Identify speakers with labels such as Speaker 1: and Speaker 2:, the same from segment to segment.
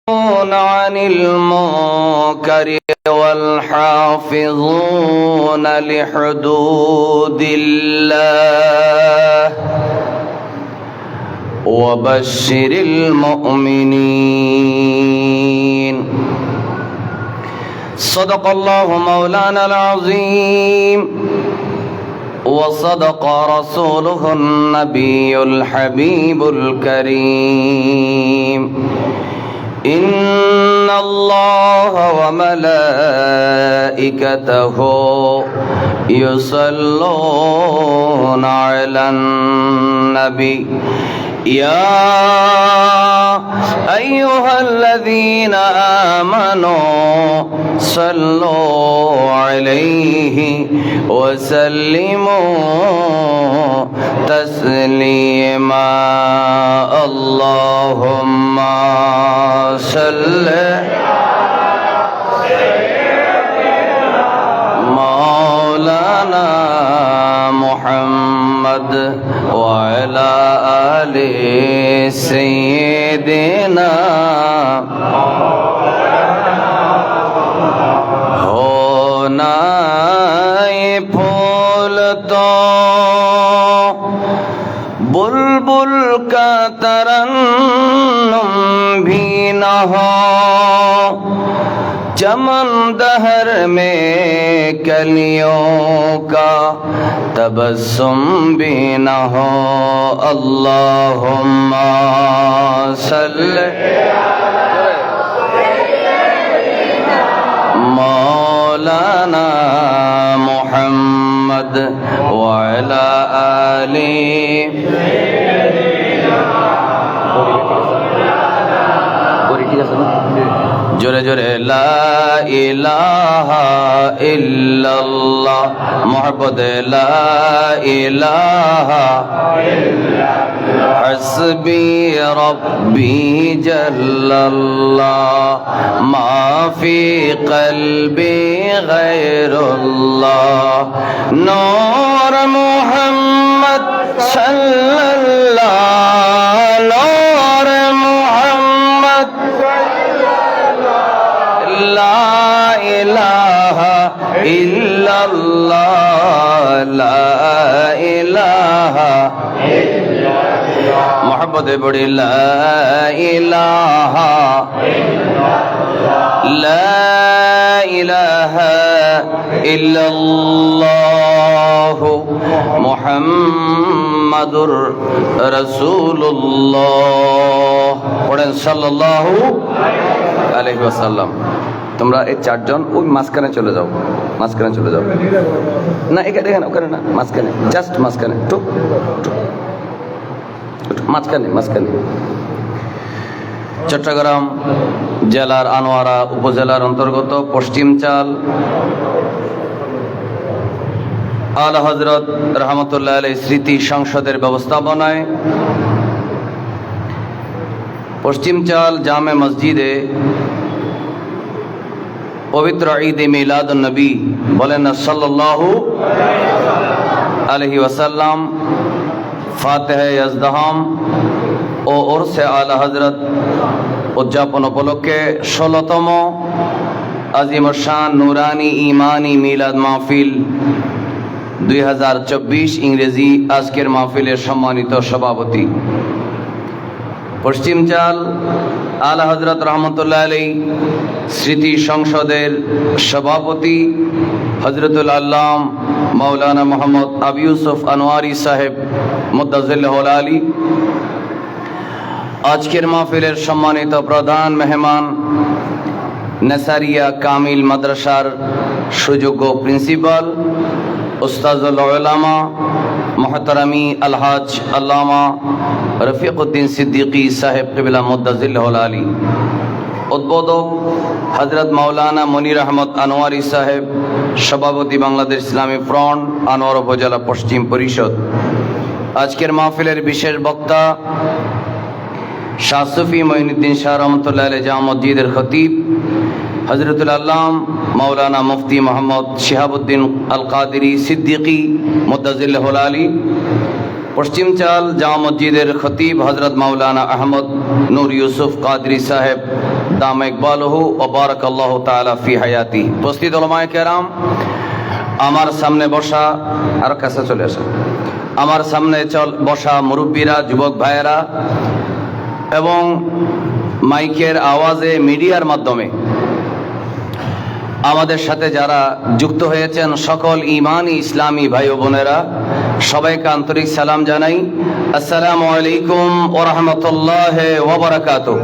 Speaker 1: عن المنكر والحافظون لحدود الله وبشر المؤمنين صدق الله مولانا العظيم وصدق رسوله النبي الحبيب الكريم إن الله وملائكته يصلون على النبي يا أيها الذين آمنوا صلوا عليه وسلموا تسليما اللهم صل مولانا محمد وعلى آل سيدنا होना ये फूल तो बुलबुल का तरन्नुम भी न हो चमन दहर में कलियों का तबस्सुम भी न हो अल्लाहुम्मा सल्ली मौलाना मुहम्मद वअला आली जोरे जोरे ला इलाहा इल्लल्लाह मोहब्बत ला इलाहा हस्बी रब्बी जल्लल्लाह माफी क़ल्बी गैरुल्लाह नूर मुहम्मद सल्लल्लाह नूर मुहम्मद ला इलाहा इल्लल्लाह ला इलाहा मोहब्बत बड़ी ला इलाहा इल्लल्लाह मुहम्मदुर रसूलुल्लाह पढ़ें सल्लल्लाहु अलैहि वसल्लम। তোমরা এই চারজন ওই মাঝখানে চলে যাও, মাঝখানে চলে যাও না, এখানে এখানে ওখানে না, মাঝখানে, জাস্ট মাঝখানে, মাঝখানে মাঝখানে। চট্টগ্রাম জেলার আনোয়ারা উপজেলার অন্তর্গত পশ্চিম চাল আলা হযরত রহমতুল্লাহ আলাইহি স্মৃতি সংসদের ব্যবস্থাপনায় পশ্চিম চাল জামে মসজিদে পবিত্র ঈদে মিলাদুন নবী বলেন না সাল্লাল্লাহু আলাইহি ওয়াসাল্লাম ফাতিহা ইয়াজদাহাম ও ওরসে আলা হযরত উদযাপন উপলক্ষে 16তম আজিম শান নুরানি ইমানি মিলাদ মাহফিল 2024 ইংরেজি আজকের মাহফিলের সম্মানিত সভাপতি পশ্চিম চাল আলা হযরত রহমতুল্লাহ আলাইহি স্মৃতি সংসদের সভাপতি হযরতুল আল্লাম মাওলানা মোহাম্মদ আবু ইউসুফ আনোয়ারি সাহেব মুদ্দাজিল্লাহুল আলী, আজকের মাহফিলের সম্মানিত প্রধান মেহমান নেসারিয়া কামিল মাদ্রাসার সুযোগ্য প্রিন্সিপাল উস্তাজুল উলামা মুহতারামি আলহাজ আল্লামা রফিকুদ্দিন সিদ্দিকী সাহেব কিবলা মুদ্দাজিল্লাহুল আলী, উদ্বোধক হযরত মাওলানা মনির আহমদ আনোয়ারি সাহেব সভাপতি বাংলাদেশ ইসলামী ফ্রন্ট আনোয়ার উপজেলা পশ্চিম পরিষদ। আজকের মাহফিলের বিশেষ বক্তা শাহ সুফি মঈনুদ্দিন শাহ রহমতুল্লাহ আলাইহি জামে মসজিদের খতিব হযরতুল আল্লাম মাওলানা মুফতি মোহাম্মদ শিহাবুদ্দিন আল কাদেরী সিদ্দিকী মুদ্দাজিল্লাহুল আলী, পশ্চিম চাল জামে মসজিদের খতিব হযরত মাওলানা আহমদ নূর ইউসুফ কাদরি সাহেব দাম ইকবালহু ওয়া বারাকাল্লাহু তাআলা ফি হায়াতি। উপস্থিত উলামায়ে কেরাম, আমার সামনে বসা, আর কাছে চলে আসেন, আমার সামনে বসা মুরব্বীরা, যুবক ভাইয়েরা এবং মাইকের আওয়াজে মিডিয়ার মাধ্যমে আমাদের সাথে যারা যুক্ত হয়েছেন, সকল ঈমানি ইসলামী ভাই ও বোনেরা, সবাইকে আন্তরিক সালাম জানাই। আসসালামু আলাইকুম ওয়া রাহমাতুল্লাহি ওয়া বারাকাতুহু।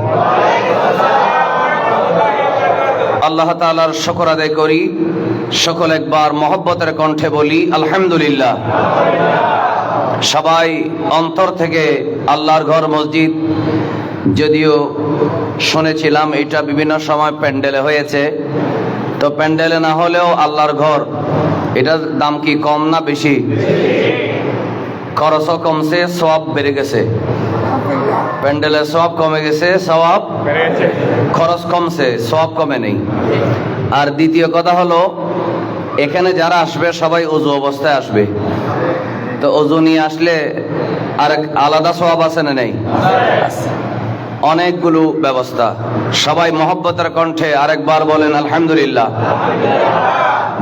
Speaker 1: আল্লাহ তাআলার শুকর আদায় করি, সকল একবার মহব্বতের কণ্ঠে বলি আলহামদুলিল্লাহ। সবাই অন্তর থেকে আল্লাহর ঘর মসজিদ, যদিও শুনেছিলাম এটা বিভিন্ন সময় প্যান্ডেলে হয়েছে, তো প্যান্ডেলে না হলেও আল্লাহর ঘর, এটার দাম কি কম না বেশি? খরচও কমছে, সওয়াব বেড়ে গেছে। প্যান্ডেলের সওয়াব কমে গেছে, সওয়াব খরচ কমছে, সওয়াব কমে নেই। আর দ্বিতীয় কথা হলো, এখানে যারা আসবে সবাই ওযু অবস্থায় আসবে, তো ওযু নিয়ে আসলে আরেক আলাদা সওয়াব আছে না নেই? অনেকগুলো ব্যবস্থা। সবাই মহব্বতের কণ্ঠে আরেকবার বলেন আলহামদুলিল্লাহ,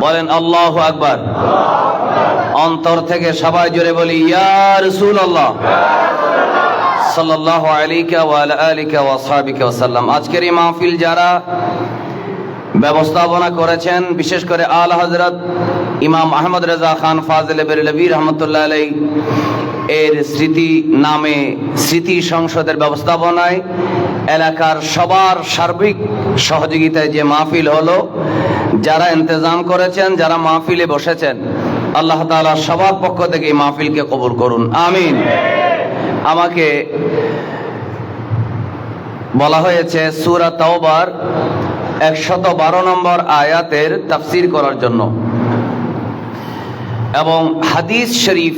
Speaker 1: বলেন আল্লাহু আকবার। অন্তর থেকে সবাই জোরে বলি ইয়া রাসূলুল্লাহ সাল্লাল্লাহু আলাইহি ওয়া আলা আলিহি ওয়া আসহাবিহি ওয়াসাল্লাম। আজকের এই মাহফিল যারা ব্যবস্থাপনা করেছেন, বিশেষ করে আলা হযরত ইমাম আহমদ রেজা খান ফাজিল বেরেলভী রহমতুল্লাহ আলাইহি এর স্মৃতি নামে স্মৃতি সংসদের ব্যবস্থাপনায় এলাকার সবার সার্বিক সহযোগিতায় যে মাহফিল হলো, যারা ইন্তজাম করেছেন, যারা মাহফিলে বসেছেন, আল্লাহ তাআলা সবার পক্ষ থেকে এই মাহফিলকে কবুল করুন, আমিন। আমাকে বলা হয়েছে সূরা তাওবার 112 নম্বর আয়াতের তাফসীর করার জন্য এবং হাদিস শরীফ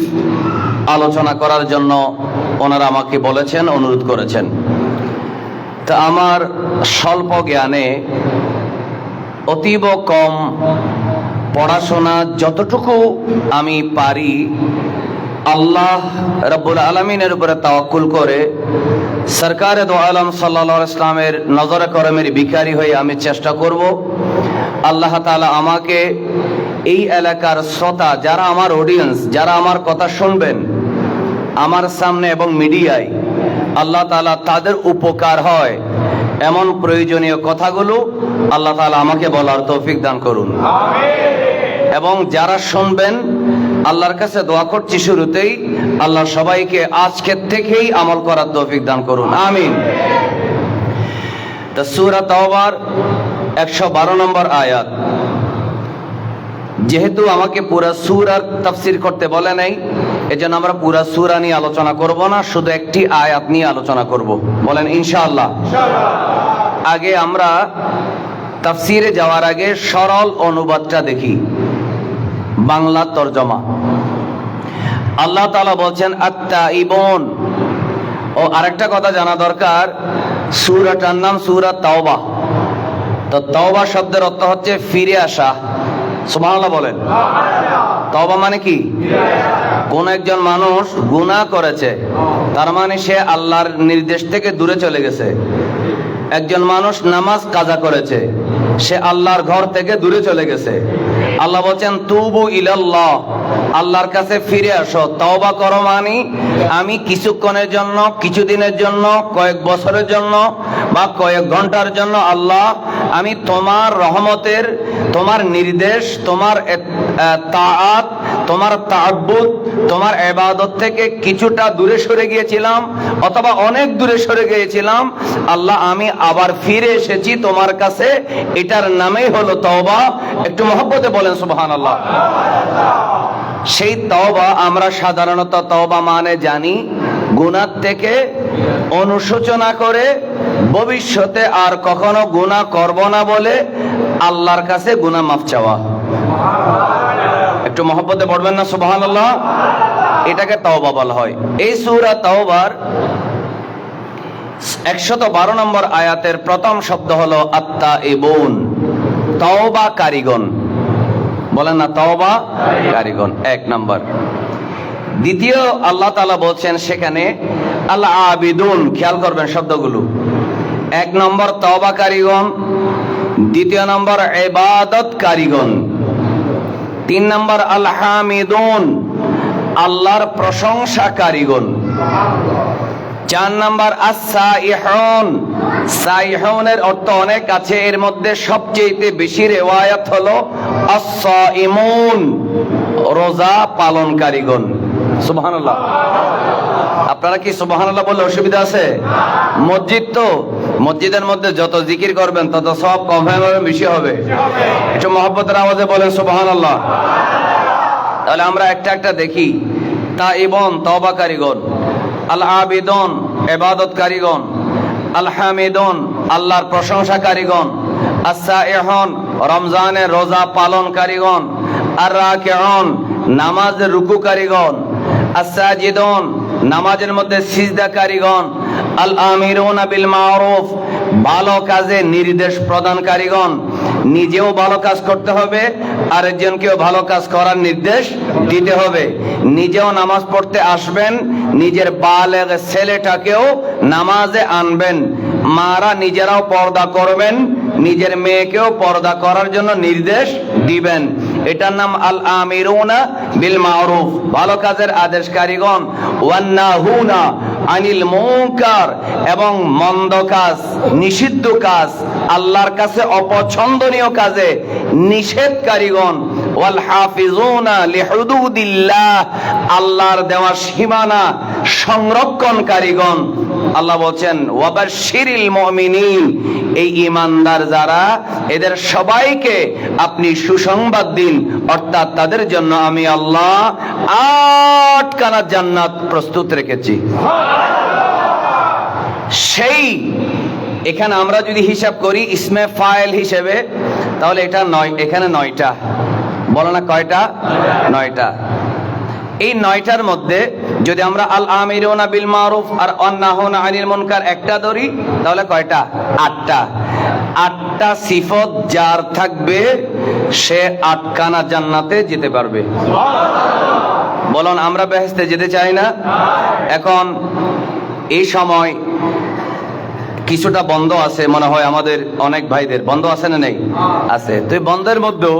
Speaker 1: আলোচনা করার জন্য ওনারা আমাকে বলেছেন, অনুরোধ করেছেন। তা আমার স্বল্প জ্ঞানে, অতীব কম পড়াশোনা, যতটুকু আমি পারি আল্লাহ রাব্বুল আলামিনের উপরে তাওয়াক্কুল করে সরকারে দো আলম সাল্লাল্লাহু আলাইহি ওয়াসাল্লামের নজরে করমের ভিখারি হয়ে আমি চেষ্টা করব আল্লাহ তাআলা আমাকে এই এলাকার শ্রোতা, যারা আমার অডিয়েন্স, যারা আমার কথা শুনবেন আমার সামনে এবং মিডিয়ায়, আল্লাহ তাআলা তাদের উপকার হয় এমন প্রয়োজনীয় কথাগুলো আল্লাহ তাআলা আমাকে বলার তৌফিক দান করুন, আমিন। এবং যারা শুনবেন, আল্লাহর কাছে দোয়া করছি শুরুতেই, আল্লাহ সবাইকে আজকের থেকেই আমল করার তৌফিক দান করুন, আমিন। তা সূরা তাওবার 112 নম্বর আয়াত, যেহেতু আমাকে পুরা সূরার তাফসীর করতে বলে নাই, এজন্য আমরা পুরা সূরা নিয়ে আলোচনা করব না, শুধু একটি আয়াত নিয়ে আলোচনা করব, বলেন ইনশাআল্লাহ। আগে আমরা তাফসীরে যাওয়ার আগে সরল অনুবাদটা দেখি, বাংলা তরজমা। আল্লাহ তাআলা বলছেন আত-তাইবুন। ও আরেকটা কথা জানা দরকার, সূরাটার নাম সূরা তাওবা। তো তাওবা শব্দের অর্থ হচ্ছে ফিরে আসা, সুবহানাল্লাহ বলেন। তাওবা মানে কি? কোন একজন মানুষ গুনাহ করেছে, তার মানে সে আল্লাহর নির্দেশ থেকে দূরে চলে গেছে। একজন মানুষ নামাজ কাজা করেছে, সে আল্লাহর ঘর থেকে দূরে চলে গেছে। আল্লাহ বলছেন তুবু ইলাল্লাহ, আল্লাহর কাছে ফিরে আসো। তওবা করো মানে আমি কিছুক্ষণের জন্য, কিছুদিনের জন্য, কয়েক বছরের জন্য বা কয়েক ঘন্টার জন্য আল্লাহ, আমি তোমার রহমতের, তোমার নির্দেশ, তোমার তাআত, তোমার তাআব্বুদ, তোমার ইবাদত থেকে কিছুটা দূরে সরে গিয়েছিলাম অথবা অনেক দূরে সরে গিয়েছিলাম। আল্লাহ, আমি আবার ফিরে এসেছি তোমার কাছে, এটার নামেই হলো তওবা। একটু মহব্বতে বলেন সুবহানাল্লাহ। সেই তওবা আমরা সাধারণত তওবা মানে জানি গুনাহ থেকে অনুশোচনা করে ভবিষ্যতে আর কখনো গুনাহ করব না বলে আল্লাহর কাছে গুনাহ মাফ চাওয়া। একটু মহব্বতে পড়বেন না সুবহানাল্লাহ। এটাকে তওবা বলা হয়। এই সূরা তাওবার 112 নম্বর আয়াতের প্রথম শব্দ হলো আত-তাইবুন, তওবা কারিগণ। বলেন না তওবা কারিগণ, এক নাম্বার। দ্বিতীয় আল্লাহ তাআলা বলছেন সেখানে আল আবিদুন, খেয়াল করবেন শব্দগুলো। এক নম্বর তওবাকারীগণ, দ্বিতীয় নম্বর ইবাদতকারীগণ, তিন নম্বর আল হামিদুন, আল্লাহর প্রশংসাকারীগণ, চার নম্বর as-সাইহুন। সাইহুনের অর্থ অনেক আছে, এর মধ্যে সবচেয়ে বেশি রিওয়ায়াত হলো as-সাইমুন, রোজা পালনকারীগণ। সুবহানাল্লাহ। আপনারা কি সুবহানাল্লাহ বললে অসুবিধা আছে? মসজিদ তো, মসজিদের মধ্যে যত জিকির করবেন তত সব কম হবে, বেশি হবে। একটু মহব্বতের আওয়াজে বলেন সুবহানাল্লাহ। তাহলে আমরা একটা একটা দেখি। তাইবুন, তওবাকারীগণ, আল আবিদুন, ইবাদতকারীগণ, আল হামিদুন, আল্লাহর প্রশংসাকারীগণ, as-সাইহুন, রমজানের রোজা পালনকারীগণ, আর রাকিউন, নামাজের রুকুকারীগণ, as-সাজিদুন, নামাজের মধ্যে সিজদাকারীগণ, আল আমিরুনা বিল মারুফ, ভালো কাজে নির্দেশ প্রদানকারীগণ। নিজেও ভালো কাজ করতে হবে, আরেকজনকেও ভালো কাজ করার নির্দেশ দিতে হবে। নিজেও নামাজ পড়তে আসবেন, নিজের বালেগ ছেলেটাকেও নামাজে আনবেন। মারা নিজেরাও পর্দা করবেন, নিজের মেয়েকেও পর্দা করার জন্য নির্দেশ দিবেন। এটার নাম আল আমিরুনা বিল মারুফ, ভালো কাজের আদেশকারীগণ। ওয়ান নাহুনা আনিল মুনকার, এবং মন্দ কাজ, নিষিদ্ধ কাজ, আল্লাহর কাছে অপছন্দনীয় কাজে নিষেধকারীগণ। ওয়াল হাফিজুনা লিহুদুদিল্লাহ, আল্লাহর দেওয়া সীমানা সংরক্ষণকারীগণ। আল্লাহ বলেন ওয়াবাশশিরিল মুমিনিন, এই ঈমানদার যারা, এদের সবাইকে আপনি সুসংবাদ দিন, অর্থাৎ তাদের জন্য আমি আল্লাহ 8 খানা জান্নাত প্রস্তুত রেখেছি। সেই এখানে আমরা যদি হিসাব করি ইসমে ফাইল হিসেবে, তাহলে এটা 9, এখানে 9টা। বলো না কয়টা? 9টা। এই 9টার মধ্যে যদি আমরা আল আমিরুনা বিল মারুফ আর অন্নাহুনা আনিল মুনকার একটা ধরি, তাহলে কয়টা? 8টা। 8টা সিফত যার থাকবে সে 8 খানা জান্নাতে যেতে পারবে। বলুন, আমরা বেহেশতে যেতে চাই না? এখন এই সময় কিছুটা বন্ধ আছে মনে হয়, আমাদের অনেক ভাইদের বন্ধ আছে না নেই? আছে। তো এই বন্ধের মধ্যেও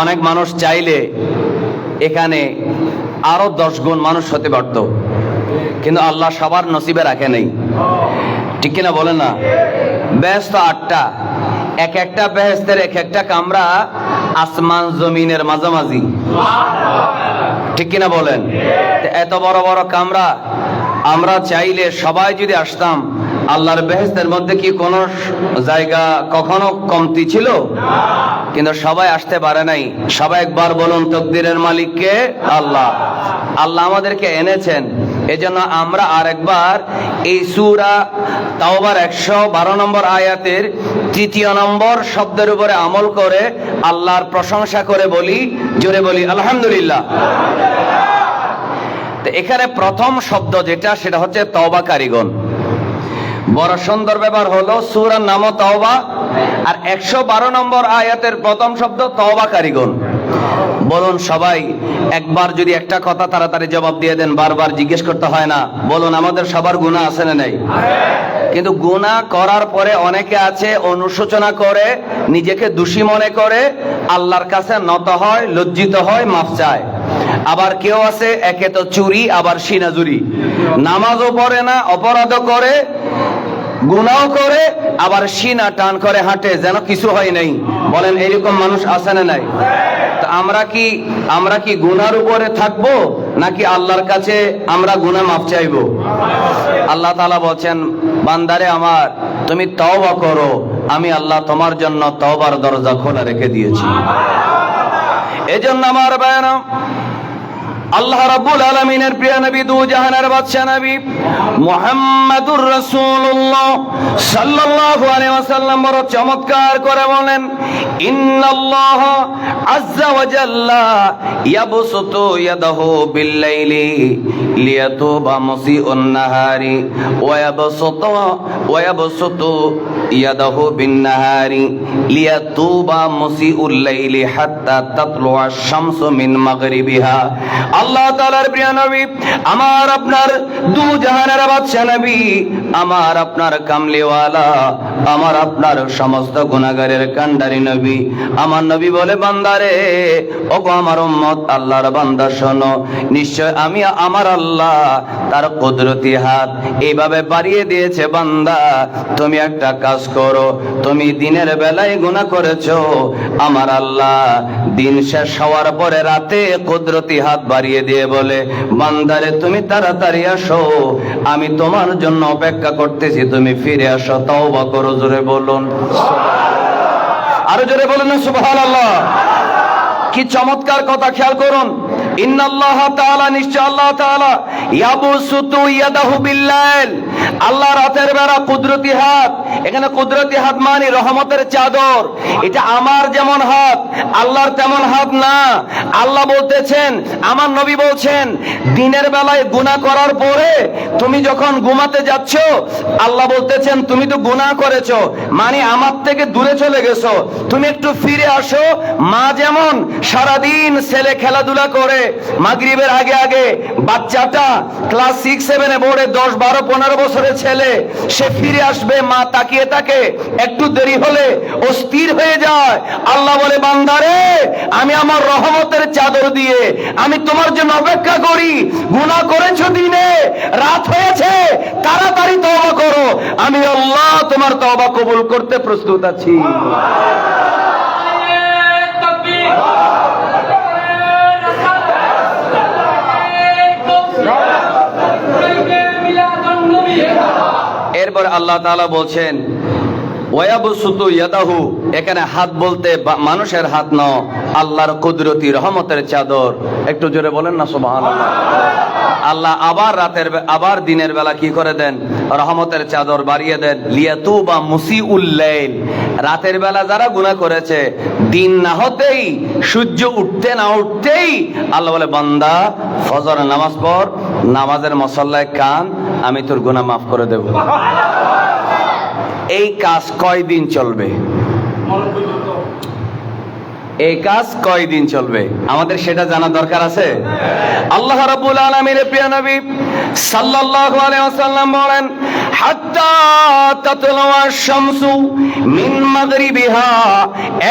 Speaker 1: অনেক মানুষ চাইলে এখানে আরো 10 গুণ মানুষ হতে পারত, কিন্তু আল্লাহ সবার নসিবে রাখে নেই। ঠিক কিনা বলেন না? বেহেশত 8টা, এক একটা বেহেশতের এক একটা কামরা আসমান জমিনের মাঝামাঝি। ঠিক কিনা বলেন? এত বড় বড় কামরা আমরা চাইলে সবাই যদি আসতাম, আল্লাহর বেহেশতের মধ্যে কি কোনো জায়গা কখনো কমতি ছিল? কিন্তু সবাই আসতে পারে নাই। সবাই একবার বলুন তাকদীরের মালিককে আল্লাহ। আল্লাহ আমাদেরকে এনেছেন, এজন্য আমরা আরেকবার এই সূরা তাওবার 112 নম্বর আয়াতের 3 নম্বর শব্দের উপরে আমল করে আল্লাহর প্রশংসা করে বলি, জোরে বলি আলহামদুলিল্লাহ। তো এখানে প্রথম শব্দ যেটা, সেটা হচ্ছে তওবাকারীগণ। বড় সুন্দর ব্যাপার হলো সূরার নাম তাওবা, আর 112 নম্বর আয়াতের প্রথম শব্দ তওবাকারীগণ। বলুন সবাই একবার যদি একটা কথা তাড়াতাড়ি জবাব দিয়ে দেন, বারবার জিজ্ঞেস করতে হয় না। বলুন, আমাদের সবার গুনাহ আছে না নাই? কিন্তু গুনাহ করার পরে অনেকে আছে অনুশোচনা করে, নিজেকে দোষী মনে করে, আল্লাহর কাছে নত হয়, লজ্জিত হয়, মাফ চায়। আবার কেউ আছে একে তো চুরি, আবার সিনাজুরি, নামাজও পড়ে না, অপরাধও করে, গুনাহ করে, আবার সিনা টান করে হাঁটে যেন কিছু হয় নাই। বলেন, এরকম মানুষ আছে না নাই? তো আমরা কি গুনার উপরে থাকবো, নাকি আল্লাহর কাছে আমরা গুনাহ মাফ চাইবো? আল্লাহ তাআলা বলেন, বান্দারে আমার, তুমি তওবা করো, আমি আল্লাহ তোমার জন্য তওবার দরজা খোলা রেখে দিয়েছি। এজন্য আমার ভাইরা, আল্লাহ রাব্বুল আলামিনের প্রিয় নবী, দু জাহানের বাদশা নবী মুহাম্মাদুর রাসূলুল্লাহ সাল্লাল্লাহু আলাইহি ওয়াসাল্লাম বড় চমৎকার করে বলেন, ইন্নাল্লাহ আযজা ওয়া জাল্লা ইয়াবসুতু ইয়াদাহু বিল-লাইলি লিয়াতুবা মুসিউন নাহারি ওয়া ইয়াবসুতু ইয়াদাহু বিন-নাহারি লিয়াতুবা মুসিউল লাইলি হাত্তা তাতলুআ আশ-শামসু মিন মাগরিবিহা। আল্লাহ তাআলার প্রিয় নবী, আমার আপনার দু জাহানের বাদশা নবী, আমার আপনার কামলিওয়ালা, আমার আপনার সমস্ত গুনাহগারের কান্ডারি নবী, আমার নবী বলে, বান্দারে, ওগো আমার উম্মত, আল্লাহর বান্দা শোনো, নিশ্চয় আমি আমার আল্লাহ তার কুদরতি হাত এইভাবে বাড়িয়ে দিয়েছে। বান্দা, তুমি একটা কাজ করো, তুমি দিনের বেলায় গুনাহ করেছো, আমার আল্লাহ দিন শেষ হওয়ার পরে রাতে কুদরতি হাত বাড়িয়ে দিয়ে বলে, বান্দারে তুমি তাড়াতাড়ি আসো, আমি তোমার জন্য অপেক্ষা করতেছি, তুমি ফিরে আসো, তওবা করো। জোরে বলুন, আরো জোরে বলুন না সুবহানাল্লাহ। কি চমৎকার কথা, খেয়াল করুন। ইন্নাল্লাহ তাআলা, নিশ্চয় আল্লাহ তাআলা, ইয়াবসুতু ইয়াদাহু বিল্লাইল, আল্লাহ রাতের বেলা কুদরতি হাত। এখানে কুদরতি হাত মানে রহমতের চাদর। এটা আমার যেমন হাত, আল্লাহর তেমন হাত না। আল্লাহ বলতেছেন, আমার নবী বলছেন, দিনের বেলায় গুনাহ করার পরে তুমি যখন ঘুমাতে যাচ্ছ, আল্লাহ বলতেছেন তুমি তো গুনাহ করেছো, মানে আমার থেকে দূরে চলে গেছো, তুমি একটু ফিরে আসো। মা যেমন সারাদিন ছেলে খেলাধুলা করে, মাগরিবের আগে আগে বাচ্চাটা ক্লাস 6-7 বোর্ডে 10-12-15 বছরের ছেলে, সে ফিরে আসবে, মা তাকিয়ে থাকে, একটু দেরি হলে ও স্থির হয়ে যায়। আল্লাহ বলে, বান্দারে, আমি আমার রহমতের চাদর দিয়ে আমি তোমার জন্য অপেক্ষা করি। গুনাহ করেছো দিনে, রাত হয়েছে, তাড়াতাড়ি তওবা করো, আমি আল্লাহ তোমার তওবা কবুল করতে প্রস্তুত আছি। এরপর আল্লাহ তাআলা বলছেন, ওয়ায়াবসুতু ইয়াদাহু, এখানে হাত বলতে মানুষের হাত নয়, আল্লাহর কুদরতি রহমতের চাদর। একটু জোরে বলেন না সুবহানাল্লাহ। আল্লাহ আবার দিনের বেলা কি করে দেন? রহমতের চাদর বাড়িয়ে দেন। লিয়াতুবা মুসিউল লাইল, রাতের বেলা যারা গুনাহ করেছে, দিন না হতেই, সূর্য উঠতে না উঠতেই আল্লাহ বলে, বান্দা ফজর নামাজ পড়, নামাজের মুসল্লায় কান, আমি তোর গুনাহ মাফ করে দেব। এই কাজ কয়দিন চলবে? এই কাজ কয়দিন চলবে আমাদের সেটা জানা দরকার আছে। আল্লাহ রাব্বুল আলামিনের প্রিয় নবী সাল্লাল্লাহু আলাইহি ওয়াসাল্লাম বলেন, হাত্তা তাতলুআ আশ-শামসু মিন মাগরিবিহা,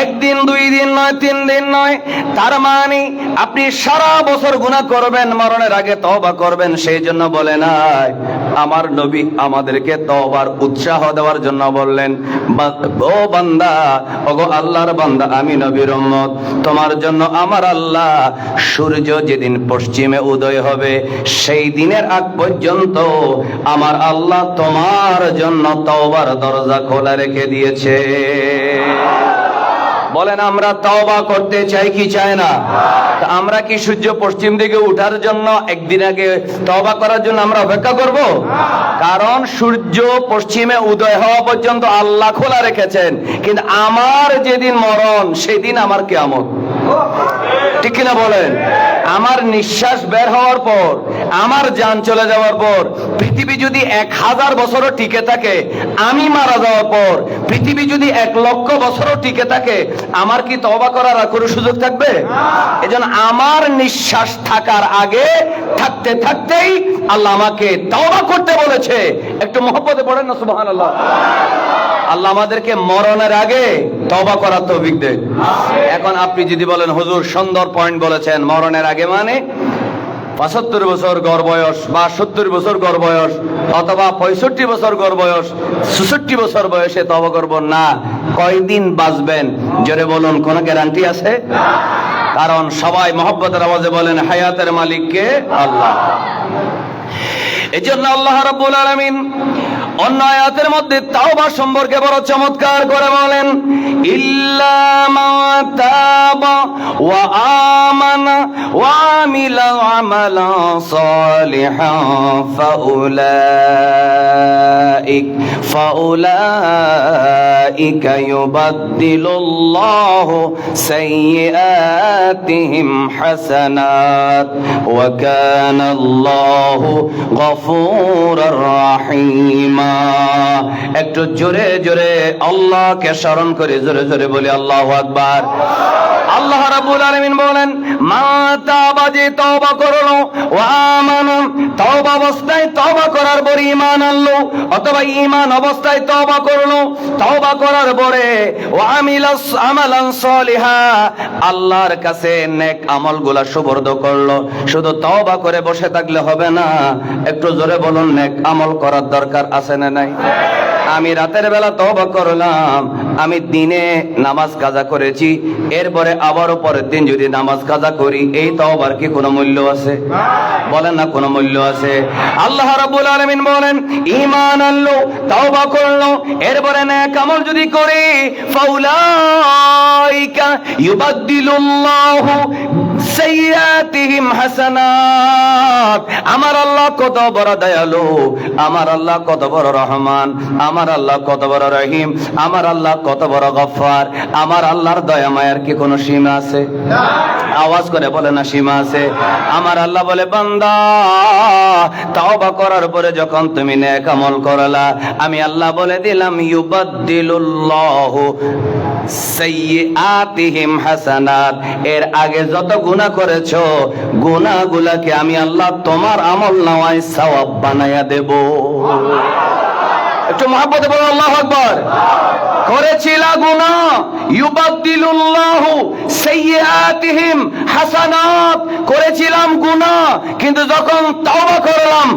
Speaker 1: একদিন, 2 দিন নয়, 3 দিন নয়, তার মানে আপনি সারা বছর গুনাহ করবেন, মরণের আগে তওবা করবেন, সেই জন্য বলে নাই। আমার নবী আমাদেরকে তওবার উৎসাহ দেওয়ার জন্য বললেন, ও বান্দা, ওগো আল্লাহর বান্দা, আমি নবীর উম্মত, তোমার জন্য আমার আল্লাহ সূর্য যেদিন পশ্চিমে উদয় হবে সেই দিনের আগ পর্যন্ত আমার আল্লাহ তোমার জন্য তওবার দরজা খোলা রেখে দিয়েছে। বলেন, আমরা তওবা করতে চাই কি চাই না? আমরা কি সূর্য পশ্চিম দিকে উঠার জন্য একদিন আগে তওবা করার জন্য আমরা অপেক্ষা করব? কারণ সূর্য পশ্চিমে উদয় হওয়া পর্যন্ত আল্লাহ খোলা রেখেছেন, কিন্তু আমার যেদিন মরণ সেদিন আমার কিয়ামত। ঠিক কিনা বলেন? আমার নিঃশ্বাস বের হওয়ার পর, আমার জান চলে যাওয়ার পর, পৃথিবী যদি 1000 বছরও টিকে থাকে, আমি মারা যাওয়ার পর পৃথিবী যদি 1,00,000 বছরও টিকে থাকে, আমার কি তওবা করার আর কোনো সুযোগ থাকবে? এজন্য আমার নিঃশ্বাস থাকার আগে, থাকতে থাকতেই আল্লাহ আমাকে তওবা করতে বলেছে। একটু মহব্বতে পড়েন না সুবহানাল্লাহ। আল্লাহ আমাদেরকে মরণের আগে তওবা করার তৌফিক দেন। এখন আপনি যদি বলেন, হুজুর সুন্দর পয়েন্ট বলেছেন, মরণের আগে মানে 75 বছর গড় বয়স, বা 70 বছর গড় বয়স, অথবা 65 বছর গড় বয়স, 66 বছর বয়সে তওবা করব না। কয়দিন বাঁচবেন জোরে বলুন, কোন গ্যারান্টি আছে? কারণ সবাই মহব্বতের আওয়াজে বলেন, হায়াতের মালিক কে? আল্লাহ। এজন্য আল্লাহ রাব্বুল আলামিন অন্য আয়াতের মধ্যে তাওবা সম্পর্কে বড় চমৎকার করে বলেন, ইল্লা মা তাবা ওয়া আমানা ওয়া আমিলা আমালান সালিহান ফাউলাইকা ইউবাদদিলুল্লাহু সাইয়্যাতিহিম হাসানাত ওয়া কানাল্লাহু গফুরার রাহিমা। একটু জোরে জোরে আল্লাহকে স্মরণ করে জোরে জোরে বলি আল্লাহু আকবার। আল্লাহ রাব্বুল আলামিন বলেন, মা তাবা, যে তওবা করলো, ওয়া আমানা, তওবা অবস্থায় তওবা করার পরে ঈমান আনলো, অথবা ঈমান অবস্থায় তওবা করলো, তওবা করার পরে ওয়া আমিলাস আমালান সলিহা, আল্লাহর কাছে নেক আমলগুলা সুবর্দ করলো। শুধু তওবা করে বসে থাকলে হবে না, একটু জোরে বলুন, নেক আমল করার দরকার আছে না নাই? আমি রাতের বেলা তওবা করলাম, আমি দিনে নামাজ কাজা করেছি, এরপরে আবারও পরের দিন যদি নামাজ কাজা করি, এই তওবার কি কোনো মূল্য আছে? বলেন না, কোনো মূল্য আছে? আল্লাহ রাব্বুল আলামিন বলেন, ঈমান আনলো, তওবা করলো, এরপরে নেক আমল যদি করি, ফাউলাইকা ইউবাদদিলুল্লাহু সাইয়্যাতিহিম হাসানাত। আমার আল্লাহ কত বড় দয়ালু, আমার আল্লাহ কত বড় রহমান, আমার আল্লাহ কত বড় রহিম, আমার আল্লাহ কত বড় গফফার। আমার আল্লাহর দয়া মায়ার কি কোনো সীমা আছে? আওয়াজ করে বলে না, সীমা আছে? আমার আল্লাহ বলে, বান্দা তওবা করার পরে যখন তুমি নেক আমল করলা, আমি আল্লাহ বলে দিলাম, ইউবাদদিলুল্লাহু সাইয়্যাতিহিম হাসানাত। এর আগে যত গুনাহ করেছো, গুনাহগুলোকে আমি আল্লাহ তোমার আমল নামায় সওয়াব বানায়া দেব। একটু মহব্বতে বলুন আল্লাহু আকবার। করেছিলা গুনাহ, ইউবাদদিলুল্লাহু সাইয়্যাতিহিম হাসানাত, করেছিলাম গুনাহ, কিন্তু যখন তওবা করলাম,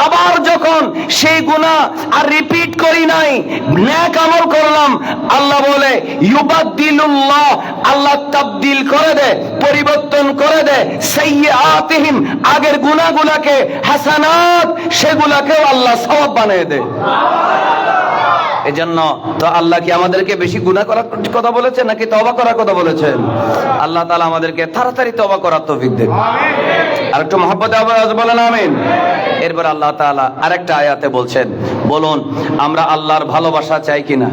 Speaker 1: আবার যখন সেই গুনাহ আর রিপিট করি নাই, নেক আমল করলাম, আল্লাহ বলে ইউবাদদিলুল্লাহ, আল্লাহ তাবদিল করে দেয়, পরিবর্তন করে দেয়, সাইয়্যাতিহিম, আগের গুনাহগুলোকে হাসানাত, সেগুলোকেও আল্লাহ সওয়াব বানিয়ে দেয়। এজন্য তো আল্লাহ কি আমাদেরকে বেশি গুনাহ করার কথা বলেছেন নাকি তওবা করার কথা বলেছেন? আল্লাহ তাআলা আমাদেরকে তাড়াতাড়ি তওবা করার তৌফিক দেন। আর একটু মহব্বতে আওয়াজ বলেন আমিন। এরপর আল্লাহ তাআলা আরেকটা আয়াতে বলছেন, বলুন আমরা আল্লাহর ভালোবাসা চাই কিনা?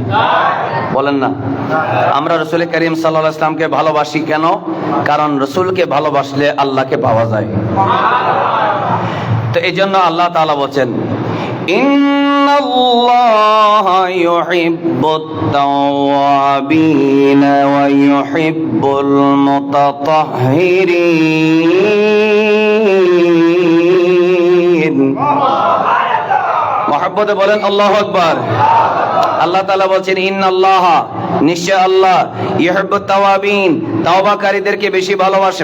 Speaker 1: বলেন না। আমরা রাসূল করিম সাল্লাল্লাহু আলাইহি ওয়াসাল্লামকে ভালোবাসি কেন? কারণ রাসূলকে ভালোবাসলে আল্লাহকে পাওয়া যায়। তো এইজন্য আল্লাহ তাআলা বলেন, ইন্নাল্লাহা ইউহিব্বুত তাওয়াবিনা ওয়া ইউহিব্বুল মুতাতাহহিরিন। মহব্বতে বলেন আল্লাহু আকবার। আল্লাহ তাআলা বলেন, ইন্নাল্লাহা, নিশ্চয় আল্লাহ, ইউহিব্বুত তাওয়াবিন, তওবাকারীদেরকে বেশি ভালোবাসে।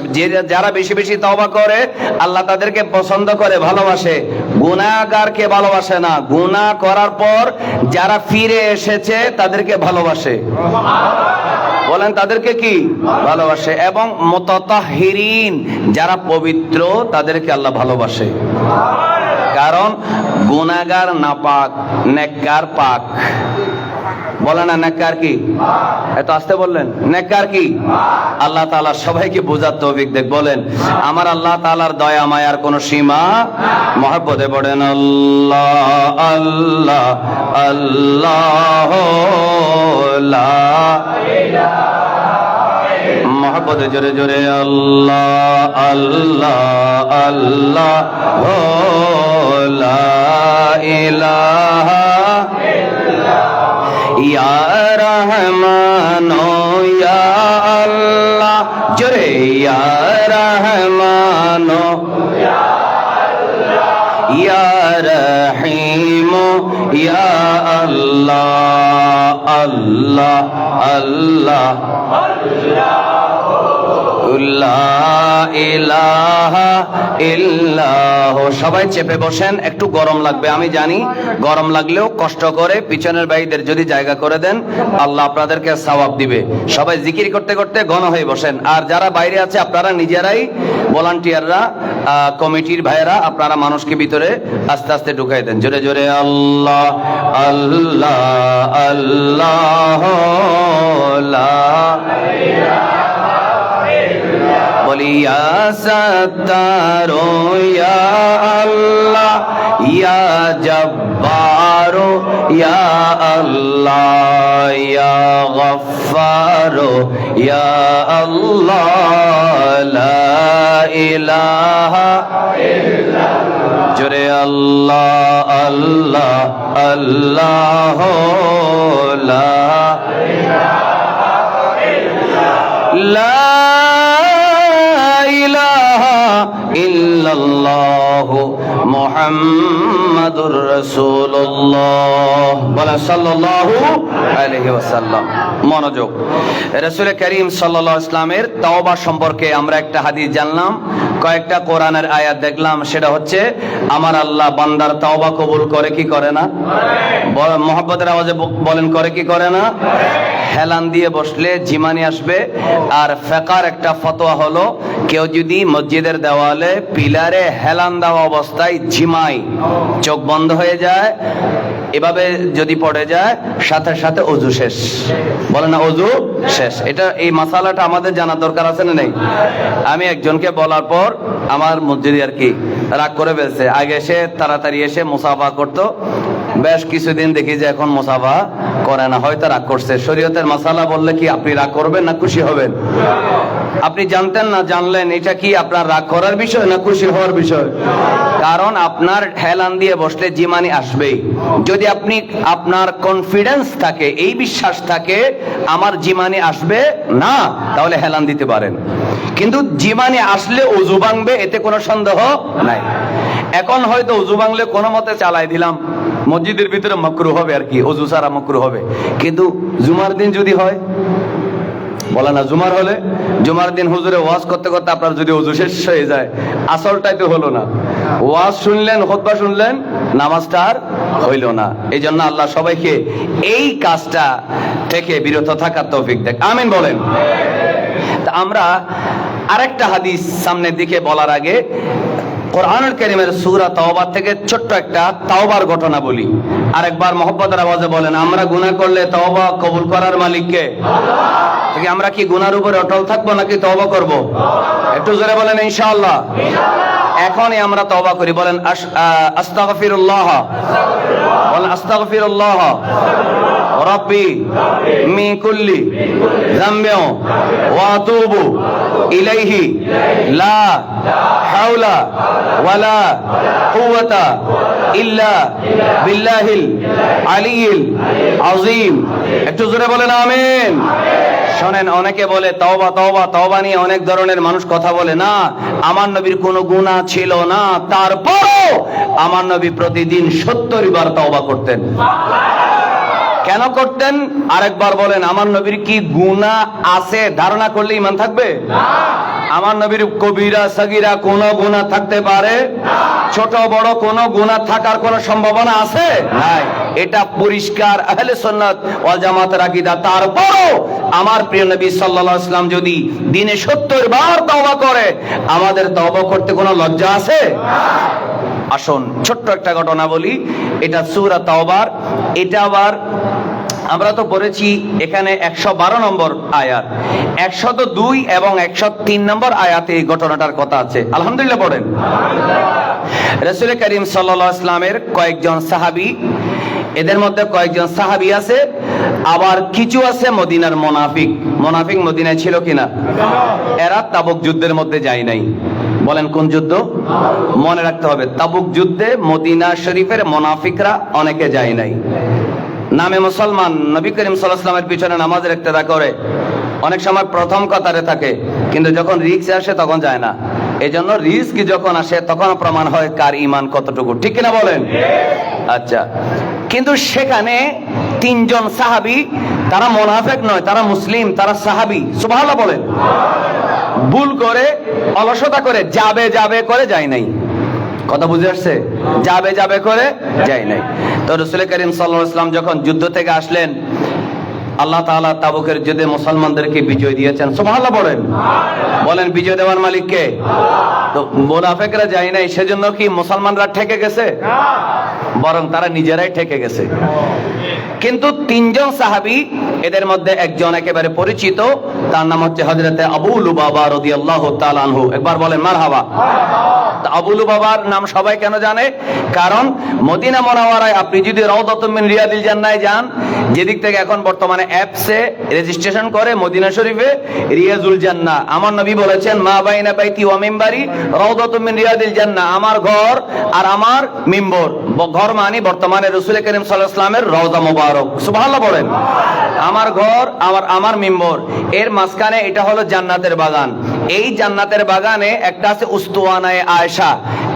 Speaker 1: যারা বেশি বেশি তওবা করে, আল্লাহ তাদেরকে পছন্দ করে, ভালোবাসে। গুনাহগারকে ভালোবাসে না। গুনাহ করার পর যারা ফিরে এসেছে তাদেরকে ভালোবাসে। বলেন তাদেরকে কি ভালোবাসে? এবং মুতাতাহহিরিন, যারা পবিত্র, তাদেরকে আল্লাহ ভালোবাসে। কারণ গুনাহগার নাপাক, নেককার পাক। বলেন না, নেককার কি? এত আস্তে বললেন, নেককার কি? আল্লাহ তাআলা সবাইকে বোঝার তৌফিক দেখ। বলেন, আমার আল্লাহ তাআলার দয়া মায়ার কোনো সীমা? মহব্বতে পড়েন আল্লাহ আল্লাহ আল্লাহ, লা ইলাহা, মহব্বতে জোরে জোরে আল্লাহ আল্লাহ আল্লাহ, লা ইলাহা ইয়া রহমান ইয়া আল্লাহ, জোরে ইয়া রহমান ইয়া রহিম ইয়া আল্লাহ আল্লাহ আল্লাহ লা ইলাহা ইল্লাহ। সবাই চেপে বসেন, একটু গরম লাগবে আমি জানি, গরম লাগলেও কষ্ট করে পিছনের ভাইদের যদি জায়গা করে দেন, আল্লাহ আপনাদেরকে সওয়াব দিবে। সবাই জিকির করতে করতে ঘন হয়ে বসেন। আর যারা বাইরে আছে, আপনারা নিজেরাই ভলান্টিয়াররা, কমিটির ভাইয়েরা, আপনারা মানুষকে ভিতরে আস্তে আস্তে ঢুকাই দেন। জোরে জোরে আল্লাহ আল্লাহ আল্লাহ, লা বলি ইয়া সাত্তারু ইয়া আল্লাহ, ইয়া জব্বারু ইয়া আল্লাহ, ইয়া গফফারু ইয়া আল্লাহ, লা ইলাহা ইল্লাল্লাহ। জোরে আল্লাহ আল্লাহ আল্লাহ লা লা ইলাহা ইল্লাল্লাহু মুহাম্মাদুর রাসূলুল্লাহ বলা সাল্লাল্লাহু আলাইহি ওয়াসাল্লাম। মনোযোগ, রাসূল করিম সাল্লাল্লাহু আলাইহি ওয়াসাল্লামের তওবা সম্পর্কে আমরা একটা হাদিস জানলাম, কয়েকটা কোরআনের আয়াত দেখলাম। সেটা হচ্ছে আমার আল্লাহ বান্দার তওবা কবুল করে কি করে না? মহব্বতের আওয়াজে বলেন, করে কি করে না? হেলান দিয়ে বসলে জিমানি আসবে। আর ফিকহার একটা ফতোয়া হলো, কেউ যদি মসজিদের দেওয়ালে পিলারে হেলান দেওয়া অবস্থায় ঝিমাই, চোখ বন্ধ হয়ে যায়, এভাবে যদি পড়ে যায়, সাথে সাথে ওযু শেষ। বলে না ওযু শেষ। এটা এই মাসালাটা আমাদের জানা দরকার আছে না নেই? আমি একজনকে বলার পর আমার মসজিদে আর কি রাগ করে ফেলছে। আগে সে তাড়াতাড়ি এসে মুসাফা করতো, বেশ কিছুদিন দেখি যে এখন মুসাফা করে না, হয়তো রাগ করছে। শরীয়তের মাসালা বললে কি আপনি রাগ করবেন না খুশি হবেন? আপনি জানতেন না, জানলেন, এটা কি আপনার রাগ করার বিষয় না খুশি হওয়ার বিষয়? কারণ আপনার হেলান দিয়ে বসলে জিমানি আসবেই। যদি আপনি আপনার কনফিডেন্স থাকে, এই বিশ্বাস থাকে আমার জিমানি আসবে না, তাহলে হেলান দিতে পারেন। কিন্তু জিমানি আসলে ওযু ভাঙবে, এতে কোনো সন্দেহ নাই। এখন হয়তো ওযু ভাঙলে কোনো মতে চালাই দিলাম, মসজিদের ভিতরে মাকরুহ হবে আর কি, ওযু ছাড়া মাকরুহ হবে। কিন্তু জুমার দিন যদি হয়, বলে না জুমার হলে, জুমার দিন হুজুরে ওয়াজ করতে করতে আপনার যদি ওযু শেষ হয়ে যায়, আসলটাই তো হলো না। ওয়াজ শুনলেন, খুতবা শুনলেন, নামাজটা আর হইল না। এই জন্য আল্লাহ সবাইকে এই কাজটা থেকে বিরত থাকার তৌফিক দেখ, আমিন বলেন। তা আমরা আরেকটা হাদিস সামনের দিকে বলার আগে কোরআনুল কারীমের সূরা তাওবা থেকে ছোট্ট একটা তাওবার ঘটনা বলি। আরেকবার মহব্বতের আওয়াজে বলেন, আমরা গুনাহ করলে তওবা কবুল করার মালিক কে? আল্লাহ। আমরা কি গুনার উপরে অটল থাকবো নাকি তওবা করব? একটু জোরে বলেন ইনশাআল্লাহ। এখনই আমরা তওবা করি, বলেন আস্তাগফিরুল্লাহ, বলেন আস্তাগফিরুল্লাহ রাব্বি মিন কুল্লি যামবি ওয়া আতুবু ইলাইহি লা হাওলা ওয়ালা কুওয়াতা ইল্লা বিল্লাহিল আলিয়্যিল আযীম। একটু জোরে বলেন আমিন। শোনেন, অনেকে বলে তওবা তওবা তওবা নিয়ে অনেক ধরনের মানুষ কথা বলে। না, আমার নবীর কোনো গুনাহ ছিল না, তারপরও আমার নবী প্রতিদিন 70 বার তওবা করতেন। কেন করতেন? আরেকবার বলেন, আমার নবীর কি গুনাহ আছে ধারণা করলে ঈমান থাকবে? না। আমার নবীর কবিরা সাগীরা কোন গুনাহ থাকতে পারে? না। ছোট বড় কোন গুনাহ থাকার কোন সম্ভাবনা আছে? নাই। এটা পরিষ্কার আহলে সুন্নাত ওয়াল জামাতের আকীদা। তারপরও আমার প্রিয় নবী সাল্লাল্লাহু আলাইহি ওয়াসাল্লাম যদি দিনে 70 বার তওবা করে, আমাদের তওবা করতে কোনো লজ্জা আছে? না। আসুন ছোট্ট একটা ঘটনা বলি। এটা সূরা তাওবার। এটা আবার আমরা তো পড়েছি, এখানে 112 নম্বর আয়াত, 102 এবং 103 নম্বর আয়াতে এই ঘটনাটার কথা আছে। আলহামদুলিল্লাহ পড়েন। রাসূল করিম সাল্লাল্লাহু আলাইহি ওয়াসাল্লামের কয়েকজন সাহাবী, এদের মধ্যে কয়েকজন সাহাবী আছে, আবার কিছু আছে মদিনার মুনাফিক। মুনাফিক মদিনায় ছিল কিনা? এরা তাবুক যুদ্ধের মধ্যে যায় নাই। বলেন কোন যুদ্ধ? মনে রাখতে হবে, তাবুক যুদ্ধে মদিনা শরীফের মুনাফিকরা অনেকে যায় নাই। নামে মুসলমান, নবী করিম সাল্লাল্লাহু আলাইহি ওয়াসাল্লামের পিছনে নামাজের ইক্তেদা করে, অনেক সময় প্রথম কাতারে থাকে, কিন্তু যখন রিস্ক আসে তখন যায় না। এই জন্য রিস্ক যখন আসে তখন প্রমাণ হয় কার ঈমান কতটুকু, ঠিক কিনা বলেন? আচ্ছা, কিন্তু সেখানে 3 জন সাহাবী, তারা মুনাফিক নয়, তারা মুসলিম, তারা সাহাবী। সুবহানাল্লাহ বলেন। ভুল করে, অলসতা করে, যাবে যাবে করে যায় নাই। কথা বুঝে আসছে? যাবে যাবে করে যায় নাই। তো রাসূল করিম সাল্লাল্লাহু আলাইহি ওয়াসাল্লাম যখন যুদ্ধ থেকে আসলেন, আল্লাহ তাআলা তাবুকের যুদ্ধে মুসলমানদেরকে বিজয় দিয়েছেন। সুবহানাল্লাহ বলেন। বলেন বিজয় দেওয়ার মালিক কে? তো মুনাফিকরা যায় নাই, সেজন্য কি মুসলমানরা ঠেকে গেছে? বরং তারা নিজেরাই ঠেকে গেছে। কিন্তু 3 জন সাহাবী এদের মধ্যে একজন একেবারে পরিচিত, তার নাম হচ্ছে হযরতে আবু লুবাবা রাদিয়াল্লাহু তাআলা আনহু। একবার বলেন মারহাবা। আবু লুবাবার নাম সবাই কেন জানে? কারণ মদিনা মুনাওয়ারায় আপনি যদি রাউদাতুম মিন রিয়াদিল জান্নাহ যান, যেদিক থেকে এখন বর্তমানে অ্যাপসে রেজিস্ট্রেশন করে মদিনা শরীফে রিয়াজুল জান্নাহ, আমার নবী বলেছেন মা বাইনা বাইতি ওয়া মিম্বারি রাউদাতুম মিন রিয়াদিল জান্নাহ, আমার ঘর আর আমার মিম্বর, ঘর মানে বর্তমানে রাসূল করিম সাল্লাল্লাহু আলাইহি ওয়াসাল্লামের রওজা মুবারক, সুবহানাল্লাহ বলেন। আমার ঘর আমার মিম্বর, এর মাঝখানে এটা হলো জান্নাতের বাগান। এই জান্নাতের বাগানে একটা আছে উস্তুয়ানায়ে আয়েশা,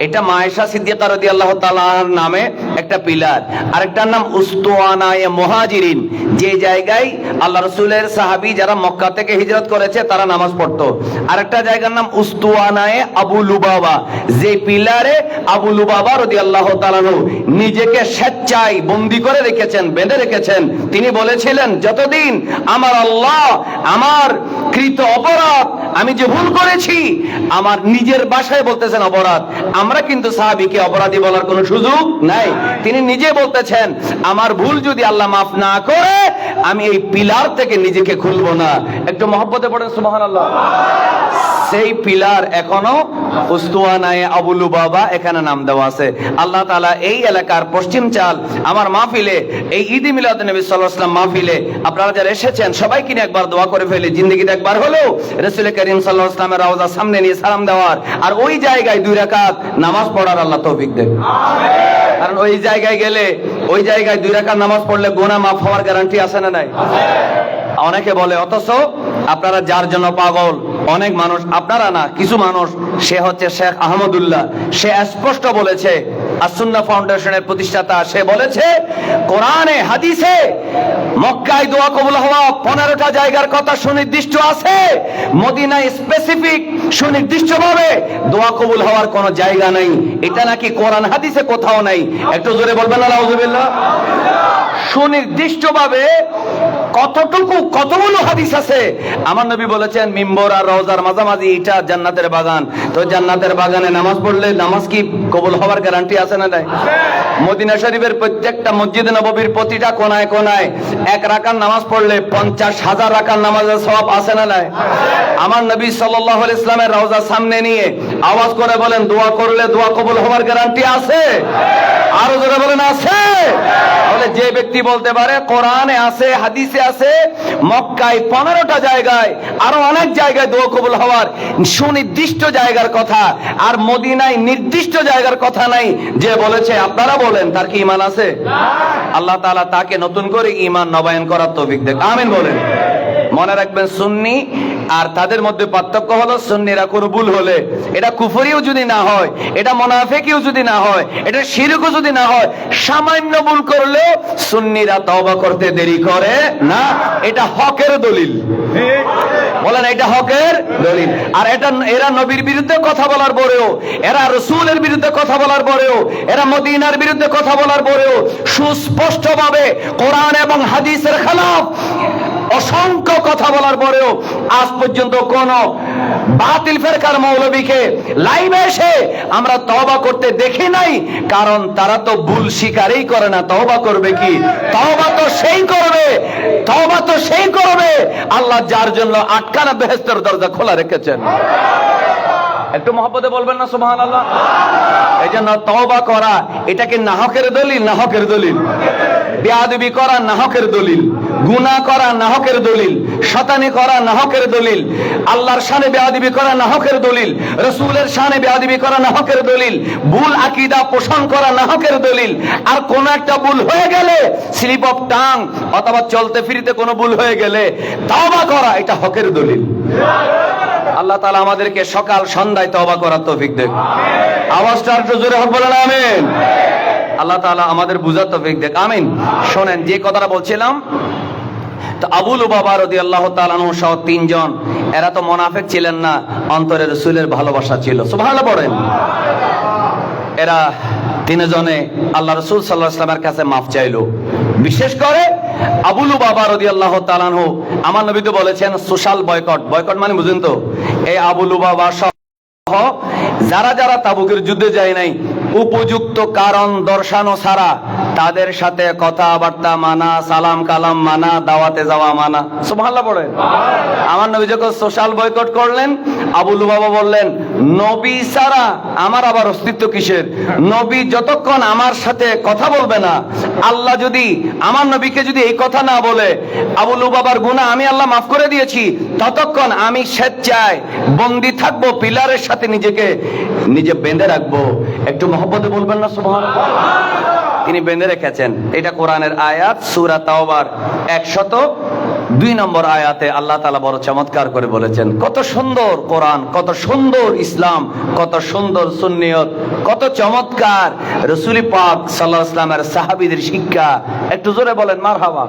Speaker 1: এটা মা আয়েশা সিদ্দিকা রাদিয়াল্লাহু তাআলার নামে একটা পিলার। আরেকটার নাম উস্তুয়ানায়ে মুহাজিরিন, যে জায়গায় আল্লাহ রাসূলের সাহাবী যারা মক্কা থেকে হিজরত করেছে তারা নামাজ পড়তো। আরেকটা জায়গার নাম উস্তুয়ানায়ে আবু লুবাবা, যে পিলারে আবু লুবাবা রাদিয়াল্লাহু তাআলা নিজেকে স্বেচ্ছায় বন্দী করে রেখেছেন, বেঁধে রেখেছেন। তিনি বলেছিলেন যতদিন আমার আল্লাহ আমার কৃত অপরাধ, আমি যে ভুল করেছি, আমার নিজের ভাষায় বলতেছেন অপরাধ, আমরা কিন্তু সাহাবীকে অপরাধী বলার কোনো সুযোগ নাই। তিনি নিজে বলতেছেন আমার ভুল যদি আল্লাহ মাফ না করে আমি এই পিলার থেকে নিজেকে খুলবো না। একটু মহব্বতে পড়েন সুবহানাল্লাহ। সেই পিলার এখনো উস্তুয়ানায়ে আবু লুবাবা এখানে নাম দেওয়া আছে। আল্লাহ তাআলা এই এলাকার পশ্চিম চাল আমার মাহফিলে, এই ঈদে মিলাদুন নবী সাল্লাল্লাহু আলাইহি ওয়াসাল্লাম মাহফিলে আপনারা যারা এসেছেন সবাইকে নিয়ে একবার দোয়া করে ফেলি, জিন্দেগিতে একবার হলেও রাসূল করিম সাল্লাল্লাহু আলাইহি ওয়াসাল্লামের রওজা সামনে নিয়ে সালাম দেওয়ার আর ওই জায়গায় 2 রাকাত নামাজ পড়ার আল্লাহ তৌফিক দেন। আমিন। কারণ ওই জায়গায় গেলে, ওই জায়গায় 2 রাকাত নামাজ পড়লে গুনাহ মাফ হওয়ার গ্যারান্টি আছে না নাই? আছে। অনেকে বলে, অথচ আপনারা যার জন্য পাগল, অনেক মানুষ, আপনারা না, কিছু মানুষ, সে হচ্ছে শেখ আহমদুল্লাহ, সে স্পষ্ট বলেছে, as-সুন্নাহ ফাউন্ডেশনের প্রতিষ্ঠাতা, সে বলেছে কোরআনে হাদিসে মক্কায় দোয়া কবুল হওয়া 15টা জায়গার কথা সুনির্দিষ্ট আছে, মদিনায় স্পেসিফিক সুনির্দিষ্টভাবে দোয়া কবুল হওয়ার কোনো জায়গা নাই। এটা নাকি কোরআন হাদিসে কোথাও নাই। একটু জোরে বলবেন আলহামদুলিল্লাহ। সুনির্দিষ্টভাবে কতগুলো হাদিস আছে। আমার নবী বলেছেন মিম্বর আর রওজার মাঝামাঝি এটা জান্নাতের বাগান। তো জান্নাতের বাগানে নামাজ পড়লে নামাজ কি কবুল হওয়ার গ্যারান্টি আছে না নাই? মদিনা শরীফের প্রত্যেকটা মসজিদে নববীর প্রতিটা কোনায় কোনায় 1 রাকাত নামাজ পড়লে 50,000 রাকাত নামাজের সওয়াব আছে না নাই? আমার নবী সাল্লাল্লাহু আলাইহি ওয়াসাল্লামের রওজা সামনে নিয়ে আওয়াজ করে বলেন দোয়া করলে দোয়া কবুল হওয়ার গ্যারান্টি আছে? আরো জোরে বলেন আছে? তাহলে যে ব্যক্তি বলতে পারে কোরআনে আছে, হাদিসে আছে, মক্কায় 15টা জায়গায়, আরো অনেক জায়গায় দোয়া কবুল হওয়ার সুনির্দিষ্ট জায়গার কথা, আর মদিনায় নির্দিষ্ট জায়গার কথা নাই, যে বলেছে আপনারা বলেন তার কি ঈমান আছে? আল্লাহ তাআলা তাকে নতুন করে ঈমান নবায়ন করার তৌফিক দেন। আমিন বলেন। মনে রাখবেন, সুন্নি আর তাদের মধ্যে পার্থক্য হলো, সুন্নিরা কোনো ভুল হলে, এটা কুফরিও যদি না হয়, এটা মুনাফিকিও যদি না হয়, এটা শিরকও যদি না হয়, সামান্য ভুল করলেও সুন্নিরা তওবা করতে দেরি করে না। এটা হকের দলিল। বলেন এটা হকের দলিল। আর এটা এরা নবীর বিরুদ্ধে কথা বলার পরেও, এরা রাসূলের বিরুদ্ধে কথা বলার পরেও, এরা মদিনার বিরুদ্ধে কথা বলার পরেও সুস্পষ্টভাবে কোরআন এবং হাদিসের খেলাফ অসংখ্য কথা বলার পরেও আজ পর্যন্ত কোন বাতিল ফেরকার মৌলবীকে লাইভে এসে আমরা তওবা করতে দেখি নাই। কারণ তারা তো ভুল স্বীকারই করে না। তওবা করবে কি? তওবা তো সেই করবে, তওবা তো সেই করবে আল্লাহ যার জন্য আটকানা বেহেশতের দরজা খোলা রেখেছেন। একটু মহব্বতে বলবেন না সুবহানাল্লাহ। এই জন্য তওবা করা এটাকে নাহকের দলিল, নাহকের দলিল। বেয়াদবি করা নাহকের দলিল, গুনাহ করা নাহকের দলিল, শয়তানি করা নাহকের দলিল, আল্লাহর শানে বেয়াদবি করা নাহকের দলিল, রাসূলের শানে বেয়াদবি করা নাহকের দলিল, ভুল আকীদা পোষণ করা নাহকের দলিল। আর কোন একটা ভুল হয়ে গেলে, স্লিপ অফ টাং অথবা চলতে ফিরতে কোনো ভুল হয়ে গেলে তওবা করা এটা হকের দলিল। আল্লাহ তাআলা আমাদেরকে সকাল সন্ধ্যায় তওবা করার তৌফিক দেন। আওয়াজটা একটু জোরে হোক, বলেন আমিন। আল্লাহ তাআলা আমাদের বুঝার তৌফিক দেন। আমিন। শোনেন যে কথাটা বলছিলাম, তো আবু লুবাবা রাদিয়াল্লাহু তাআলা আনহু সহ 3 জন, এরা তো মুনাফিক ছিলেন না, অন্তরে রাসূলের ভালোবাসা ছিল। সুবহানাল্লাহ পড়েন। এরা 3 জনে আল্লাহ রাসূল সাল্লাল্লাহু আলাইহি ওয়াসাল্লামের কাছে মাফ চাইলো। বিশেষ করে আবু লুবাবা রাদিয়াল্লাহু তাআলা আনহু, আমার নবী তো বলেছেন সোশ্যাল বয়কট। বয়কট মানে বুঝেন তো? এই আবু লুবাবা সহ যারা যারা তাবুকের যুদ্ধে যায় নাই, উপযুক্ত কারণ দর্শানো ছাড়া তাদের সাথে কথাবার্তা মানা, সালাম কালাম মানা, দাওয়াতে যাওয়া মানা। সুবহানাল্লাহ পড়েন। আমার নবী যখন সোশ্যাল বয়কট করলেন, আবু লুবাবা বললেন, নবী ছাড়া আমার আবার অস্তিত্ব কিসের? নবী যতক্ষণ আমার সাথে কথা বলবে না, আল্লাহ যদি আমার নবীকে যদি এই কথা না বলে আবু লুবাবার গুনাহ আমি আল্লাহ মাফ করে দিয়েছি, ততক্ষণ আমি স্বেচ্ছায় বন্দী থাকবো, পিলারের সাথে নিজে বেঁধে রাখবো। একটু মহব্বতে বলবেন না সুবহানাল্লাহ? তিনি বেঁধে রেখেছেন। এটা কোরআনের আয়াত, সূরা তাওবার 102 নম্বর আয়াতে আল্লাহ তাআলা বড় চমৎকার করে বলেছেন। কত সুন্দর কোরআন, কত সুন্দর ইসলাম, কত সুন্দর সুন্নিয়ত, কত চমৎকার রাসূল পাক সাল্লাল্লাহু আলাইহি ওয়াসাল্লামের সাহাবীদের শিক্ষা। একটু জোরে বলেন মারহাবা।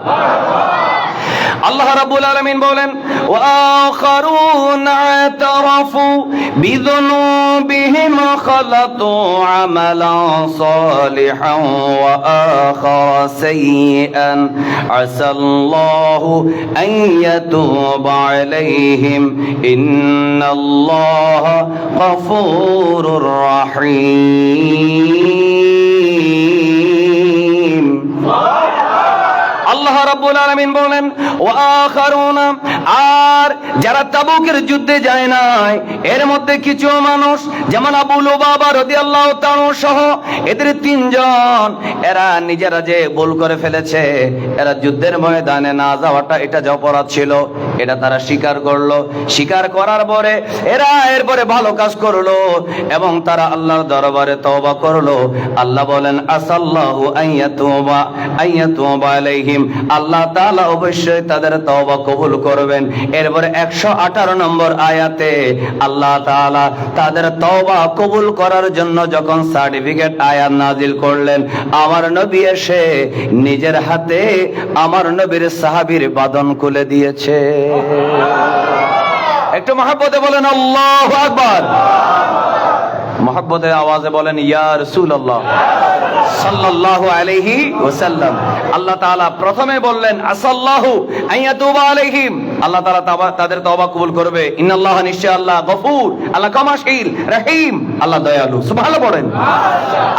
Speaker 1: আল্লাহ রাব্বুল আলামিন বলেন, ওয়া আখারুনা আতারাফু বিযুনুবিহিম খালাতু আমালান সালিহান ওয়া আখারা সাইয়্যান আসাল্লাহু আন ইয়াতুবা আলাইহিম ইন্নাল্লাহা গফুরুর রাহিম। আল্লাহ রাব্বুল আলামিন বলেন, ওয়া আখারুনা, আর যারা তাবুকের যুদ্ধে যায় নাই এর মধ্যে কিছু মানুষ, যেমন আবু লুবাবা রাদিয়াল্লাহু তাআলা সহ এদের 3 জন, এরা নিজেরা যে ভুল করে ফেলেছে, এরা যুদ্ধের ময়দানে না যাওয়াটা এটা যে অপরাধ ছিল, এটা তারা স্বীকার করলো। স্বীকার করার পরে এরা এরপরে ভালো কাজ করলো এবং তারা আল্লাহর দরবারে তওবা করলো। আল্লাহ বলেন, আসাল্লাহু আইয়াতুবা আলাইহিম, আল্লাহ তাআলা অবশ্যই তাদের তওবা কবুল করবেন। এরপরে 118 নম্বর আয়াতে আল্লাহ তাআলা তাদের তওবা কবুল করার জন্য যখন সার্টিফিকেট আয়াত নাজিল করলেন, আমার নবী এসে নিজের হাতে আমার নবীর সাহাবীর বাঁধন খুলে দিয়েছে। একটু মহব্বতে বলেন আল্লাহু আকবার। মহব্বতের আওয়াজে বলেন ইয়া রাসূলুল্লাহ সাল্লাল্লাহু আলাইহি ওয়াসাল্লাম। আল্লাহ তাআলা প্রথমে বললেন আসাল্লাহু আইয়াতুবা আলাইহিম, আল্লাহ তাআলা তাদের তওবা কবুল করবে। ইন্নাল্লাহা, নিশ্চয় আল্লাহ, গফুর, আল্লাহ ক্ষমাশীল, রহিম, আল্লাহ দয়ালু। সুবহানাল্লাহ পড়েন।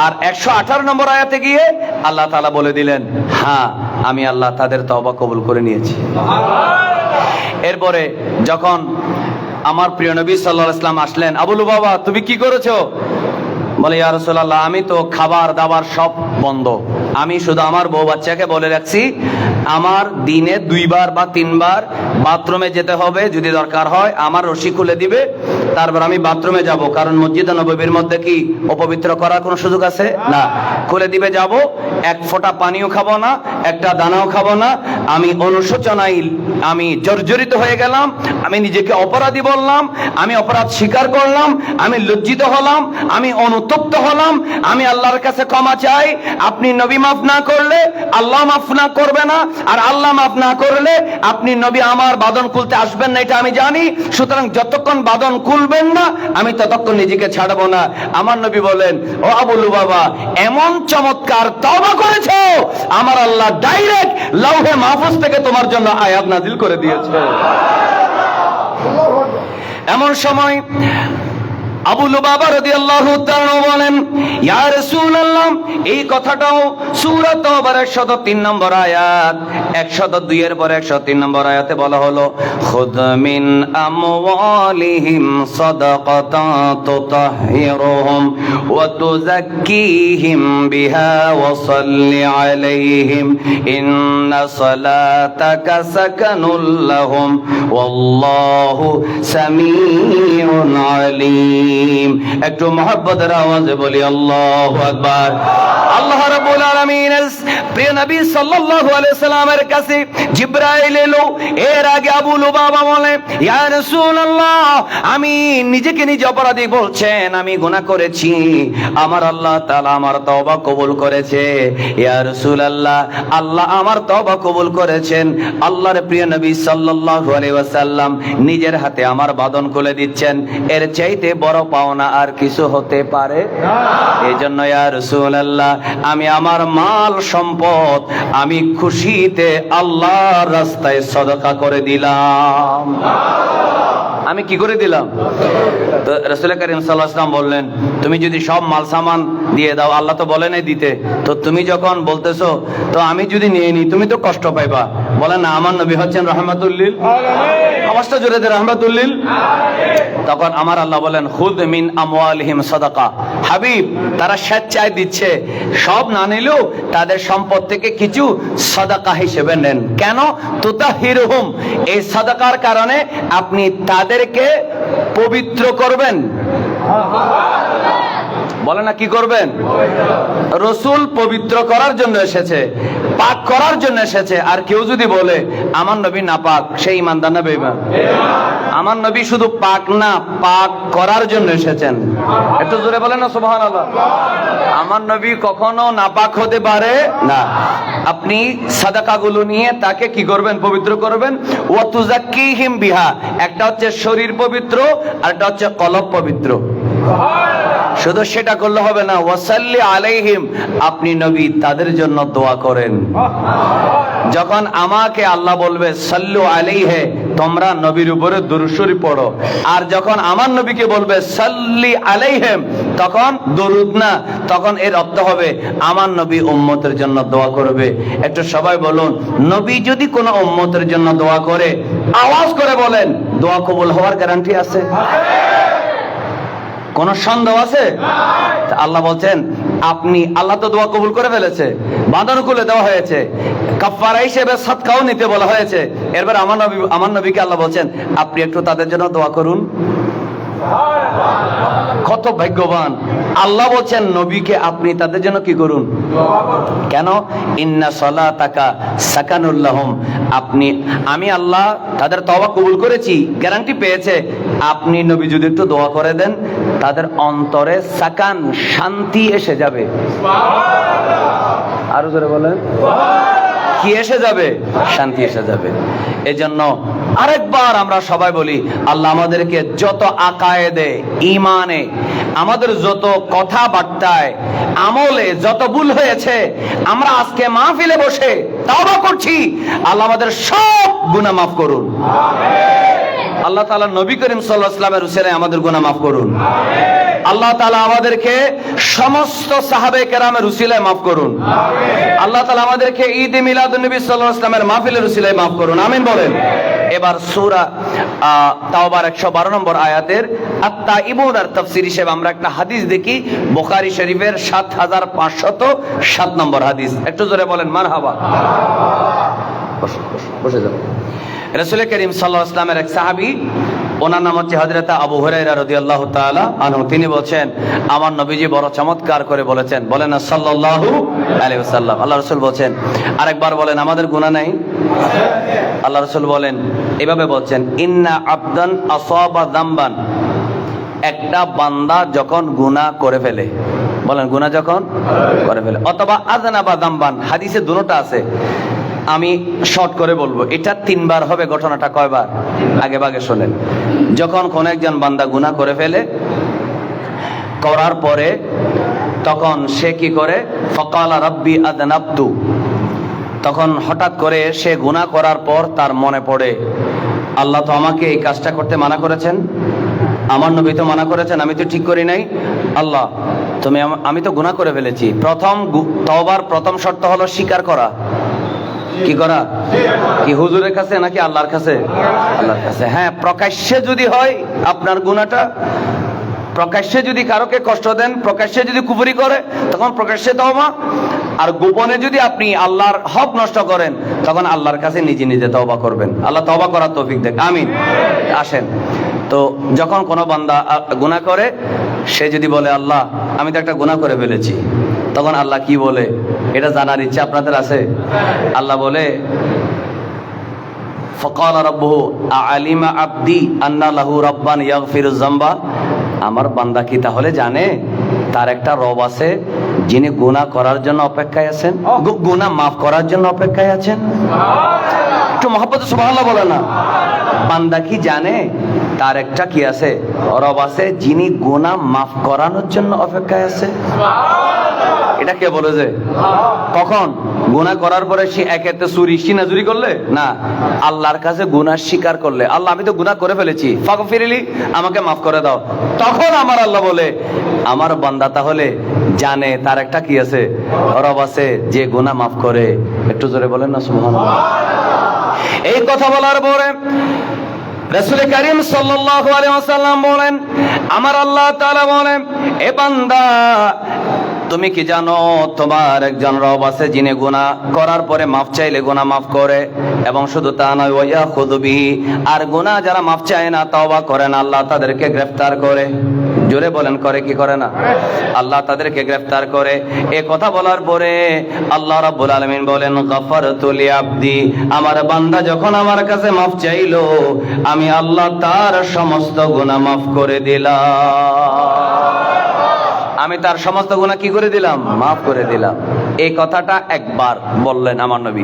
Speaker 1: আর 118 নম্বর আয়াতে গিয়ে আল্লাহ তাআলা বলে দিলেন, হ্যাঁ আমি আল্লাহ তাদের তওবা কবুল করে নিয়েছি। এরপরে যখন আমার প্রিয় নবী সাল্লাল্লাহু আলাইহি ওয়াসাল্লাম আসলেন, আবু লুবাবা তুমি কি করেছো? বলে, ইয়া রাসূলুল্লাহ আমি তো খাবার দাবার সব বন্ধ, আমি শুধু আমার বউ বাচ্চাকে বলে রাখছি আমার দিনে 2 বার বা 3 বার বাথরুমে যেতে হবে, যদি দরকার হয় আমার রশি খুলে দিবে, তারপর আমি বাথরুমে যাব, কারণ মসজিদে নববীর মধ্যে কি অপবিত্র করার কোনো সুযোগ আছে? না। খুলে দিবে, যাব, এক ফোঁটা পানিও খাবো না, একটা দানাও খাবো না। আমি অনুশোচনায় আমি জর্জরিত হয়ে গেলাম, আমি নিজেকে অপরাধী বললাম, আমি অপরাধ স্বীকার করলাম, আমি লজ্জিত হলাম, আমি অনুতপ্ত হলাম, আমি আল্লাহর কাছে ক্ষমা চাই। আপনি নবী মাফ না করলে আল্লাহ মাফ না করবে না, আর আল্লাহ মাফ না করলে আপনি নবী আমার বাঁধন খুলতে আসবেন না, এটা আমি জানি। সুতরাং যতক্ষণ বাঁধন খুলবেন না আমি ততক্ষণ নিজেকে ছাড়বো না। আমার নবী বলেন, ও আবু লুবাবা এমন চমৎকার তওবা করেছো, আমার আল্লাহ ডাইরেক্ট লাউহে মাহফুজ থেকে তোমার জন্য আয়াত নাজিল করে দিয়েছে। এমন সময় আবু লুবাবা রাদিয়াল্লাহু তাআলা বলেন, ইয়া রাসূলুল্লাহ, এই কথাটাও সূরা তাওবার 103 নম্বর আয়াত, 102 এর পরে 103 নম্বর আয়াতে বলা হলো, খুদ মিন আমওয়ালিহিম সাদাকাতান তুতাহহিরুহুম ওয়া তুযাক্কিহিম বিহা ওয়া সাল্লি আলাইহিম ইন্না সালাতাকা সাকানুল লাহুম ওয়াল্লাহু সামিউন আলীম। একটু মহব্বতের আওয়াজে বলি আল্লাহু আকবার। আল্লাহ রাব্বুল আলামিনের প্রিয় নবী সাল্লাল্লাহু আলাইহি সাল্লামের কাছে জিবরাইল এলো। এর আগে আবু লুবাবা বলে, ইয়া রাসূলুল্লাহ আমি নিজেকে নিজে অপরাধী বলছেন, আমি গুনাহ করেছি, আমার আল্লাহ তাআলা আমার তওবা কবুল করেছে। ইয়া রাসূলুল্লাহ আল্লাহ আমার তওবা কবুল করেছেন। আল্লাহর প্রিয় নবী সাল্লাল্লাহু আলাইহি ওয়াসাল্লাম নিজের হাতে আমার বাঁধন খুলে দিচ্ছেন, এর চাইতে বড় পাওনা আর কিছু হতে পারে না। এজন্য ইয়া রাসূলুল্লাহ আমি আমার মাল সম্পদ আমি খুশিতে আল্লাহর রাস্তায় সদকা করে দিলাম। আমি কি করে দিলাম? তো রাসূল করিম সাল্লাল্লাহু আলাইহি ওয়াসাল্লাম বললেন, তুমি যদি সব মাল সামান দিয়ে দাও, আল্লাহ তো বলে নাই দিতে, তো তুমি যখন বলতেছো তো আমি যদি নিয়ে নিই তুমি তো কষ্ট পাইবা। বলেন না, আমার নবী হচ্ছেন রাহমাতুল লিল আলামিন। আওয়াজটা জোরে দে, রাহমাতুল লিল আলামিন। তখন আমার আল্লাহ বলেন, খুদ মিন আমওয়ালিহিম সাদাকা। হাবিব, তারা স্বেচ্ছায় দিচ্ছে, সব না নিলেও তাদের সম্পদ থেকে কিছু সাদাকা হিসেবে নেন। কেন? তুতাহিরুহুম, এই সাদাকার কারণে আপনি তাদেরকে পবিত্র করবেন। বলে না, কি করবেন? রসুল পবিত্র করার জন্য এসেছে, পাক করার জন্য এসেছে। আর কেউ যদি বলে আমার নবী না পাক, সেই ইমানদার না বেঈমান? আমার নবী শুধু পাক না, পাক করার জন্য এসেছেন। একটু জোরে বলেন না সুবহানাল্লাহ। আমার নবী কখনো নাপাক হতে পারে না। আপনি সাদাকাগুলো নিয়ে তাকে কি করবেন? পবিত্র করবেন। ওয়া তুযাক্কিহিম বিহা, একটা হচ্ছে শরীর পবিত্র, আর একটা হচ্ছে কলব পবিত্র। শুধু সেটা করলে হবে না, ওয়াসাল্লি আলাইহিম, আপনি নবী তাদের জন্য দোয়া করেন। যখন আমাকে আল্লাহ বলবে সাল্লু আলাইহি, তোমরা নবীর উপরে দুরূদ শরীফ পড়ো। আর যখন আমার নবীকে বলবে সাল্লি আলাইহিম, তখন দরুদ না, তখন এর অর্থ হবে আমার নবী উম্মতের জন্য দোয়া করবে। একটু সবাই বলুন, নবী যদি কোনো উম্মতের জন্য দোয়া করে, আওয়াজ করে বলেন, দোয়া কবুল হওয়ার গ্যারান্টি আছে? কোন সন্দেহ আছে? আল্লাহ বলছেন, আপনি, আল্লাহ তো দোয়া কবুল করে ফেলেছে, বাঁধানুকূলে দেওয়া হয়েছে, কাফারা হিসেবে সাদকাও নিতে বলা হয়েছে। এরপর আমার নবীকে আল্লাহ বলছেন, আপনি একটু তাদের জন্য দোয়া করুন। কত ভাগ্যবান! আল্লাহ বলছেন নবীকে আপনি তাদের জন্য কি করুন? কেন? ইন্না সালাতাকা সাকানুল লাহুম, আমি আল্লাহ তাদের তওবা কবুল করেছি, গ্যারান্টি পেয়েছে। আপনি নবী যদি একটু দোয়া করে দেন, তাদের অন্তরে সাকান, শান্তি এসে যাবে। আরো জোরে বলেন, কি এসে যাবে? শান্তি এসে যাবে। এজন্য আরেকবার আমরা সবাই বলি, আল্লাহ আমাদেরকে যত আকায়েদে, ঈমানে, আমাদের যত কথাবার্তায়, আমলে যত ভুল হয়েছে, আমরা আজকে মাহফিলে বসে তাওবা করছি, আল্লাহ আমাদের সব গুনাহ মাফ করুন। আল্লাহ তাআলা নবী করিম সাল্লাল্লাহু আলাইহি ওয়াসাল্লামের উসিলায় আমাদের গুনাহ মাফ করুন। আল্লাহ তাআলা আমাদেরকে সমস্ত সাহাবে কেরামের উসিলায় মাফ করুন। আল্লাহ তাআলা আমাদেরকে ঈদ মিলাদুন নবী সাল্লাল্লাহু আলাইহি ওয়াসাল্লামের মাহফিলের উসিলায় মাফ করুন। আমিন বলেন। এবার সূরা তাওবার 112 নম্বর আয়াতের আত-তাইবুন এর তাফসীর হিসেবে আমরা একটা হাদিস দেখি, বুখারী শরীফের 7507 নম্বর হাদিস। একটু জোরে বলেন মারহাবা। বসে যান। রাসূল করিম সাল্লাল্লাহু আলাইহি ওয়াসাল্লামের এক সাহাবী, ওনার নাম হচ্ছে হযরত আবু হুরায়রা রাদিয়াল্লাহু তাআলা আনহু, তিনি বলেন, আমার নবীজি বড় চমৎকার করে বলেছেন, বলেন না সাল্লাল্লাহু আলাইহি ওয়াসাল্লাম। আল্লাহ রাসূল বলেন, আরেকবার বলেন, আমাদের গুনাহ নাই? আল্লাহ রাসূল বলেন, এভাবে বলেন, ইন্না আবদান আসাবা যামবান, একটা বান্দা যখন গুনাহ করে ফেলে, বলেন গুনাহ যখন করে ফেলে, অথবা আযনাবা যামবান, হাদিসে দুটোটা আছে, আমি শর্ট করে বলবো, এটা 3 বার হবে। ঘটনাটা কয়বার? আগে ভাগে শোনেন। যখন কোন একজন বান্দা গুনাহ করে ফেলে, করার পরে তখন সে কি করে? ফাকালা রাব্বি আযনাবতু, তখন হঠাৎ করে সে গুনাহ করার পর তার মনে পড়ে, আল্লাহ তো আমাকে এই কাজটা করতে মানা করেছেন, আমার নবী তো মানা করেছেন, আমি তো ঠিক করি নাই। আল্লাহ আমি তো গুনাহ করে ফেলেছি। তওবার প্রথম শর্ত হলো স্বীকার করা। কি করা? কি হুজুরের কাছে নাকি আল্লাহর কাছে? আল্লাহর কাছে। হ্যাঁ, প্রকাশ্যে যদি হয় আপনার গুনাহটা, প্রকাশ্যে যদি কারোকে কষ্ট দেন, প্রকাশ্যে যদি কুফরি করে, তখন প্রকাশ্যে তওবা। আর গোপনে যদি আপনি আল্লাহর হক নষ্ট করেন, তখন আল্লাহর কাছে নিজে নিজে তওবা করবেন। আল্লাহ তওবা করার তৌফিক দেন, আমিন। আসেন, তো যখন কোনো বান্দা গুনাহ করে, সে যদি বলে আল্লাহ আমি তো একটা গুনাহ করে ফেলেছি, তখন আল্লাহ কি বলে এটা জানার ইচ্ছা আপনাদের আছে? আল্লাহ বলে, ফাকালা রাব্বুহু আ'আলিমা আবদি আন্না লাহু রাব্বান ইয়াগফিরুয যামবা, আমার বান্দা কি তাহলে জানে তার একটা রব আছে যিনি গুনাহ করার জন্য অপেক্ষায় আছেন, গুনাহ মাফ করার জন্য অপেক্ষায় আছেন? একটু মহব্বতে সুবহানাল্লাহ বলে না। বান্দা কি জানে তার একটা কি আছে? রব আছে যিনি গুনাহ মাফ করানোর জন্য অপেক্ষায় আছে। এটা কে বলে? যে কখন? গুনাহ করার পরে সে একেতে চুরি সিনাজুরি করলে না, আল্লাহর কাছে গুনাহ স্বীকার করলে, আল্লাহ আমি তো গুনাহ করে ফেলেছি, ফাগফিরলি, আমাকে মাফ করে দাও, তখন আমার আল্লাহ বলে আমার বান্দা তাহলে জানে তার একটা কি আছে, রব আছে যে গুনাহ মাফ করে। একটু জোরে বলেন না সুবহানাল্লাহ। এই কথা বলার পরে রাসূল করিম সাল্লাল্লাহু আলাইহি ওয়াসাল্লাম বলেন, আমার আল্লাহ তাআলা বলেন, এ বান্দা তুমি কি জানো তোমার একজন রব আছে যিনি গুনাহ করার পরে মাফ চাইলে গুনাহ মাফ করে, এবং শুধু তা নয় ওয়া খুযুবি, আর গুনাহ যারা মাফ চায় না তওবা করে না আল্লাহ তাদেরকে গ্রেফতার করে। জোরে বলেন করে কি করে না? আল্লাহ তাদেরকে গ্রেফতার করে। এই কথা বলার পরে আল্লাহ রাব্বুল আলামিন বলেন গফারতু লিআবদি, আমার বান্দা যখন আমার কাছে মাফ চাইলো আমি আল্লাহ তার সমস্ত গুনাহ মাফ করে দিলাম। আমি তার সমস্ত গুনাহ কি করে দিলাম? মাফ করে দিলাম। এই কথাটা একবার বললেন আমার নবী,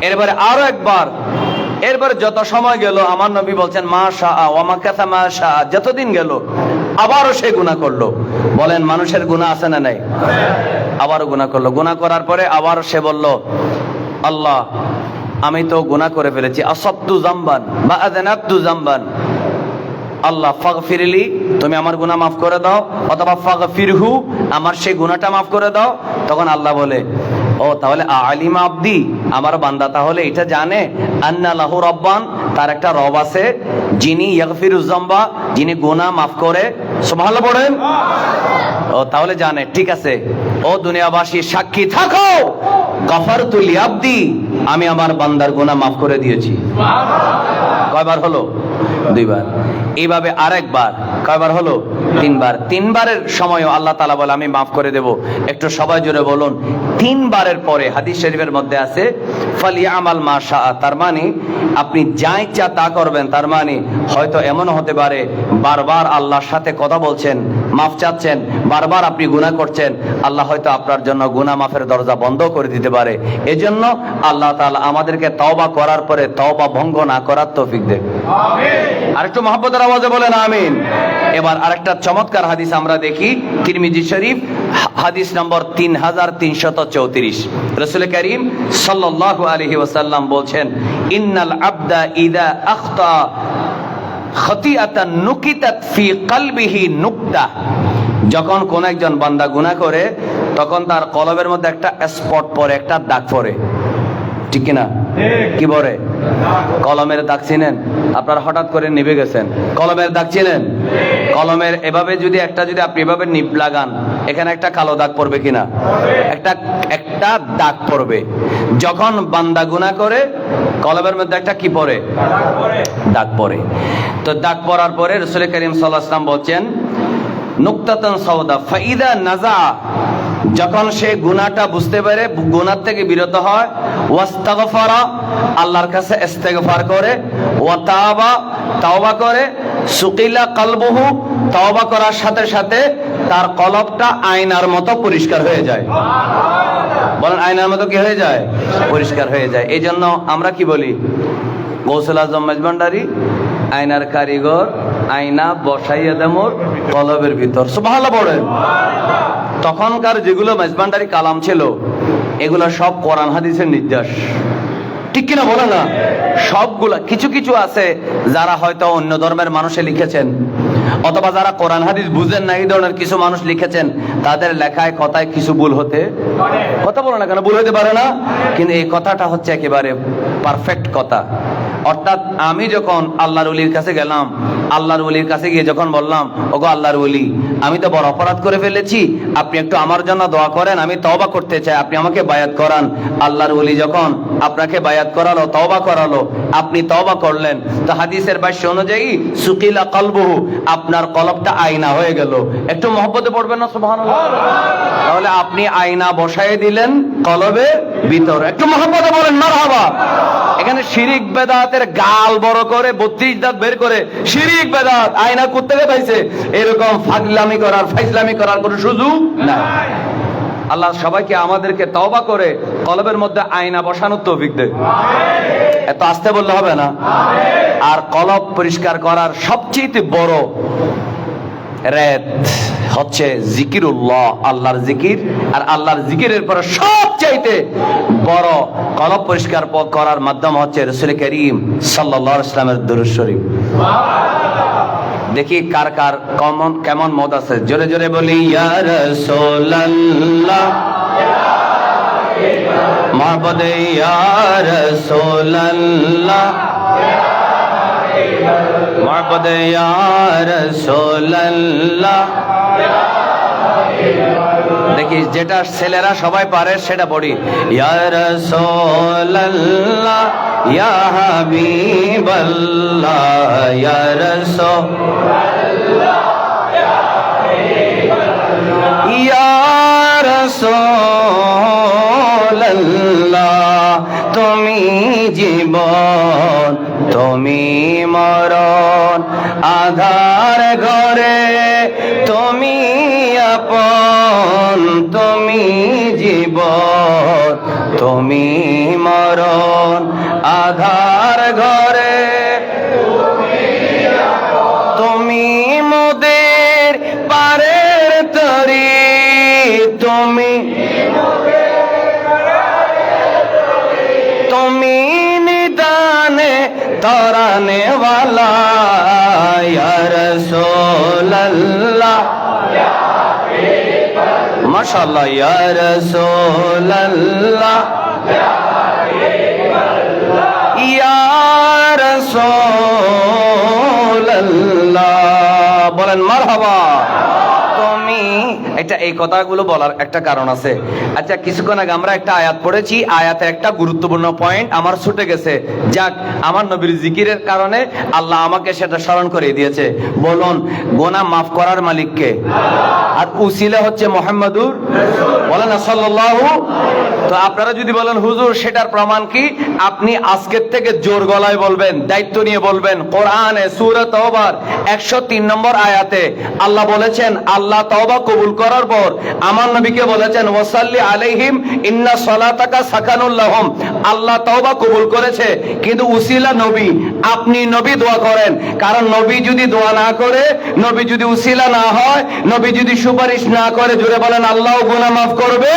Speaker 1: এরপরে আরো একবার, এরপরে যত সময় গেল আমার নবী বলছেন মা শাআ ওয়া মাকাসা মা শাআ, যতদিন গেল আবারও সে গুনাহ করলো। বলেন মানুষের গুনাহ আছে না নাই? আবারও গুনাহ করলো। গুনাহ করার পরে আবার সে বলল আল্লাহ আমি তো গুনাহ করে ফেলেছি, আসাবতু যামবান বা আযনাবতু যামবান, আল্লাহ ফাগফিরলি, তুমি আমার গুনাহ মাফ করে দাও, অথবা ফাগফিরহু, আমার সেই গুনাহটা মাফ করে দাও। তখন আল্লাহ বলে ও তাহলে আলিম আব্দি, আমার বান্দা তাহলে এটা জানে আন্না লাহু রব্বান, তার একটা রব আছে যিনি ইয়াগফিরুয যামবা, যিনি গুনাহ মাফ করে। সুবহানাল্লাহ পড়েন। ও তাহলে জানে, ঠিক আছে ও দুনিয়াবাসী সাক্ষী থাকো, গফারতু লিআবদি, আমি আমার বান্দার গুনাহ মাফ করে দিয়েছি। কয়বার হলো? দুইবার। এইভাবে আরেকবার কয়বার হলো? তিনবার। তিনবারের সময়ও আল্লাহ তাআলা বলে আমি মাফ করে দেব। একটু সবাই জোরে বলুন তিনবারের পরে। হাদিস শরীফের মধ্যে আছে ফালিয়ামাল মা শাআ, তার মানে আপনি যা ইচ্ছা তা করবেন। তার মানে হয়তো এমন হতে পারে বারবার আল্লাহর সাথে কথা বলছেন, মাফ চাচ্ছেন, বারবার আপনি গুনাহ করছেন, আল্লাহ হয়তো আপনার জন্য গুনাহ মাফের দরজা বন্ধ করে দিতে পারে। এজন্য আল্লাহ তাআলা আমাদেরকে তওবা করার পরে তওবা ভঙ্গ না করার তৌফিক দেন। আমিন। আরেকটু মহব্বতের আওয়াজে বলেন আমিন। এবার আরেকটা চমৎকার হাদিস আমরা দেখি, তিরমিজি শরীফ হাদিস নম্বর 3334। রাসূল করিম সাল্লাল্লাহু আলাইহি ওয়াসাল্লাম বলছেন ইন্নাল আবদা ইযা আখতা খাতিআতান নুকিতাত ফি কলবিহি নুকতা, যখন কোন একজন বান্দা গুনাহ করে তখন তার কলবের মধ্যে একটা স্পট পড়ে, একটা দাগ পড়ে, ঠিক কিনা? কি পড়ে? কলমের দাগ চিনেন? আপনারা হঠাৎ করে নিভে গেছেন, কলমের দাগ চিনেন? কলমের এভাবে যদি একটা যদি আপনি এভাবে নিব লাগান, এখানে একটা কালো দাগ পড়বে কিনা? একটা দাগ পড়বে। যখন বান্দা গুনাহ করে কলমের মধ্যে একটা কি পড়ে? দাগ পড়ে। তো দাগ পড়ার পরে রাসূল করিম সাল্লাল্লাহু আলাইহি ওয়াসাল্লাম বলেন নুকতাতান সাওদা ফাইদা নাজা, যখন সে গুনাহটা বুঝতে পারে, গুনাহ থেকে বিরত হয়, ওয়াস্তাগফারা, আল্লাহর কাছে ইস্তেগফার করে, ওয়া তাওবা, তওবা করে, সুকিলা কলবুহু, তওবা করার সাথে সাথে তার কলবটা আয়নার মতো পরিষ্কার হয়ে যায়। বলেন আয়নার মতো কি হয়ে যায়? পরিষ্কার হয়ে যায়। এই জন্য আমরা কি বলি? গৌসুল আজম মেজবান্ডারি আয়নার কারিগর, আয়না বসাইয়া দে মোর কলবের ভিতর। সুবহানাল্লাহ পড়েন। তখনকার যেগুলো মেজবান্ডারি কালাম ছিল এগুলো সব কোরআন হাদিসের নির্দেশ, ঠিক কিনা বলে না? সবগুলা, কিছু কিছু আছে যারা হয়তো অন্য ধর্মের মানুষে লিখেছেন, অথবা যারা কোরআন হাদিস বুঝেন না, এই ধরনের কিছু মানুষ লিখেছেন, তাদের লেখায় কথায় কিছু ভুল হতে, কথা বলো না কেন, ভুল হতে পারে না, কিন্তু এই কথাটা হচ্ছে একেবারে পারফেক্ট কথা। অর্থাৎ আমি যখন আল্লাহর ওলির কাছে গেলাম, আল্লাহর ওলির কাছে গিয়ে যখন বললাম ওগো আল্লাহর ওলি, আমি তো বড় অপরাধ করে ফেলেছি, আপনি একটু আমার জন্য দোয়া করেন, আমি তওবা করতে চাই, আপনি আমাকে বায়াত করান। আল্লাহর ওলি যখন আপনাকে বায়াত করালো, তওবা করালো, আপনি তওবা করলেন, তো হাদিসের ভাষ্য অনুযায়ী সুকিলা কলবুহু, আপনার কলবটা আয়না হয়ে গেল। একটু মহব্বতে পড়বেন না সুবহানাল্লাহ? তাহলে আপনি আয়না বসায় দিলেন কলবের ভিতর। একটু মহব্বতে বলেন মারহাবা। এখানে শিরিক বেদাতের গাল বড় করে 32 দাঁত বের করে শিরিক বেদাত, আয়না কোত্থেকে পাইছে, এরকম ফাগলামি করার, ফাইজলামি করার কোনো সুযোগ নাই। আল্লাহ সবাইকে আমাদেরকে তওবা করে কলবের মধ্যে আয়না বসানোর তৌফিক দেয়। এত আস্তে বললে হবে না। আর কলব পরিষ্কার করার সবচেয়ে বড় রাত হচ্ছে জিকিরুল্লাহ, আল্লাহর জিকির। আর আল্লাহর জিকিরের পরে সবচাইতে বড় কলব পরিষ্কার করার মাধ্যম হচ্ছে রাসূল করিম সাল্লাল্লাহু আলাইহি ওয়াসাল্লামের দুরূদ শরীফ। দেখি কার কার কেমন মত আছে, জোরে জোরে বলি ইয়া রাসূলুল্লাহ মাহবুবে ইয়া রাসূলুল্লাহ মাহবুবে ইয়া রাসূলুল্লাহ। দেখি যেটা ছেলেরা সবাই পারে সেটা পড়ি, ইয়া রাসূলুল্লাহ ইয়া হাবিবাল্লাহ ইয়া রাসূলুল্লাহ ইয়া রাসূলুল্লাহ। তুমি জীবন তুমি মরণ, আধার ঘরে তুমি আপন, তুমি জীবন তুমি মরণ, আধার ঘরে তুমি মোদের পারের তরি, তুমি তুমি নিদানে তরানে ওয়ালা ইয়া রাসূলুল্লাহ মাশাআল্লাহ ইয়া রাসূলুল্লাহ ইয়া রাসূলুল্লাহ। বলেন মারহাবা। তুমি এটা এই কথাগুলো বলার একটা কারণ আছে। আচ্ছা, কিছুক্ষণ আগে আমরা একটা আয়াত পড়েছি, আয়াতের একটা গুরুত্বপূর্ণ পয়েন্ট আমার ছুটে গেছে। যাক, আমার নবীর জিকিরের কারণে আল্লাহ আমাকে সেটা স্মরণ করে দিয়েছে। বলুন, গুনাহ মাফ করার মালিক কে? আর উসিলা হচ্ছে মুহাম্মাদুর বলেন না সাল্লাল্লাহু। তো আপনারা যদি বলেন হুজুর সেটার প্রমাণ কি, আপনি আজকের থেকে জোর গলায় বলবেন, দায়িত্ব নিয়ে বলবেন। কোরআনে সূরা তাওবার 103 নম্বর আয়াতে আল্লাহ বলেছেন, আল্লাহ তওবা কবুল করার পর আমার নবীকে বলেছেন ওয়াসাল্লি আলাইহিম ইন্না সালাতাকা সাকানুল লাহুম। আল্লাহ তওবা কবুল করেছে, কিন্তু উসিলা নবী, আপনি নবী দোয়া করেন। কারণ নবী যদি দোয়া না করে, নবী যদি উসিলা না হয়, নবী যদি সুপারিশ না করে, জোরে বলেন আল্লাহ গুনাহ মাফ করবে।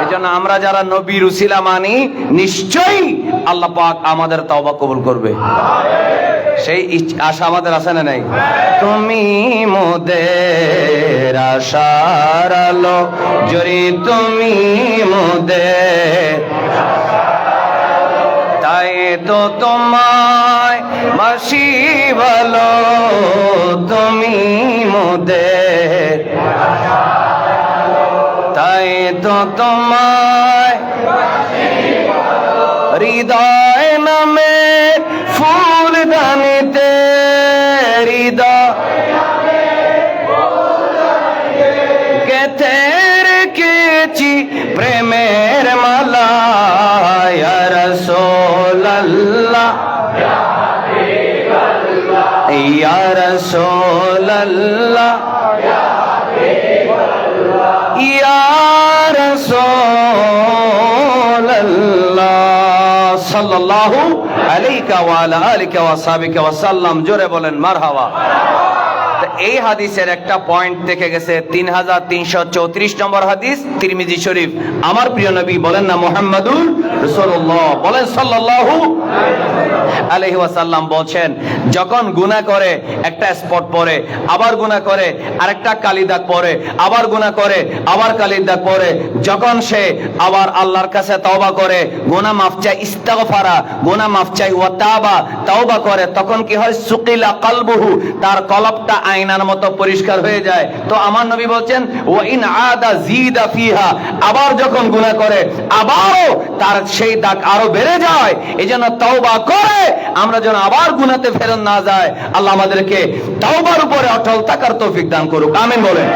Speaker 1: এজন্য আমরা যারা নবীর উসিলা মানি, নিশ্চয়ই আল্লাহ পাক আমাদের তওবা কবুল করবে। সেই আশা আমাদের আছে না নাই? তুমি মোদের আশার আলো, জরি তুমি মোদের, তাই তো তোমায় বাসি ভালো, তুমি মোদের, তাই তো তোমায় হৃদয় নামে ফুল দানিতে, হৃদয় গেথে রেখেছি প্রেমের মালা ইয়া রাসূলুল্লাহ ইয়া রাসূলুল্লাহ ইয়া রাসূলুল্লাহ সাল্লাল্লাহু আলাইকা ওয়া আলা আলিকা ওয়া সাহবিকা ওয়া সাল্লাম। জোরে বলেন মারহাবা। এই হাদিসের একটা পয়েন্ট থেকে গেছে, 3334 নম্বর হাদিস, তিরমিজি শরীফ। আমার প্রিয় নবী বলেন না মুহাম্মাদুর রাসূলুল্লাহ, বলেন সাল্লাল্লাহু আলাইহি ওয়াসাল্লাম বলছেন, যখন গুনাহ করে একটা স্পট পরে, আবার গুনাহ করে আরেকটা কালি দাগ পরে, আবার গুনাহ করে আবার কালি দাগ পরে, যখন সে আবার আল্লাহর কাছে তওবা করে, গুনাহ মাফ চাই, ইস্তিগফারা গুনাহ মাফ চাই, ওয়া তাওবা তওবা করে, তখন কি হয়? সুকিলা কলবুহু, তার কলবটা আয়নার মতো পরিষ্কার হয়ে যায়। তো আমার নবী বলছেন ওয়া ইন আদা জিদা ফিহা, আবার যখন গুনাহ করে আবারও তার সেই দাগ আরো বেড়ে যায়। এজন্য তওবা করে আমরা যেন আবার গুনাহতে ফেরত না যায়। আল্লাহ আমাদেরকে তওবার উপরে অটল থাকার তৌফিক দান করুক, আমিন বলেন।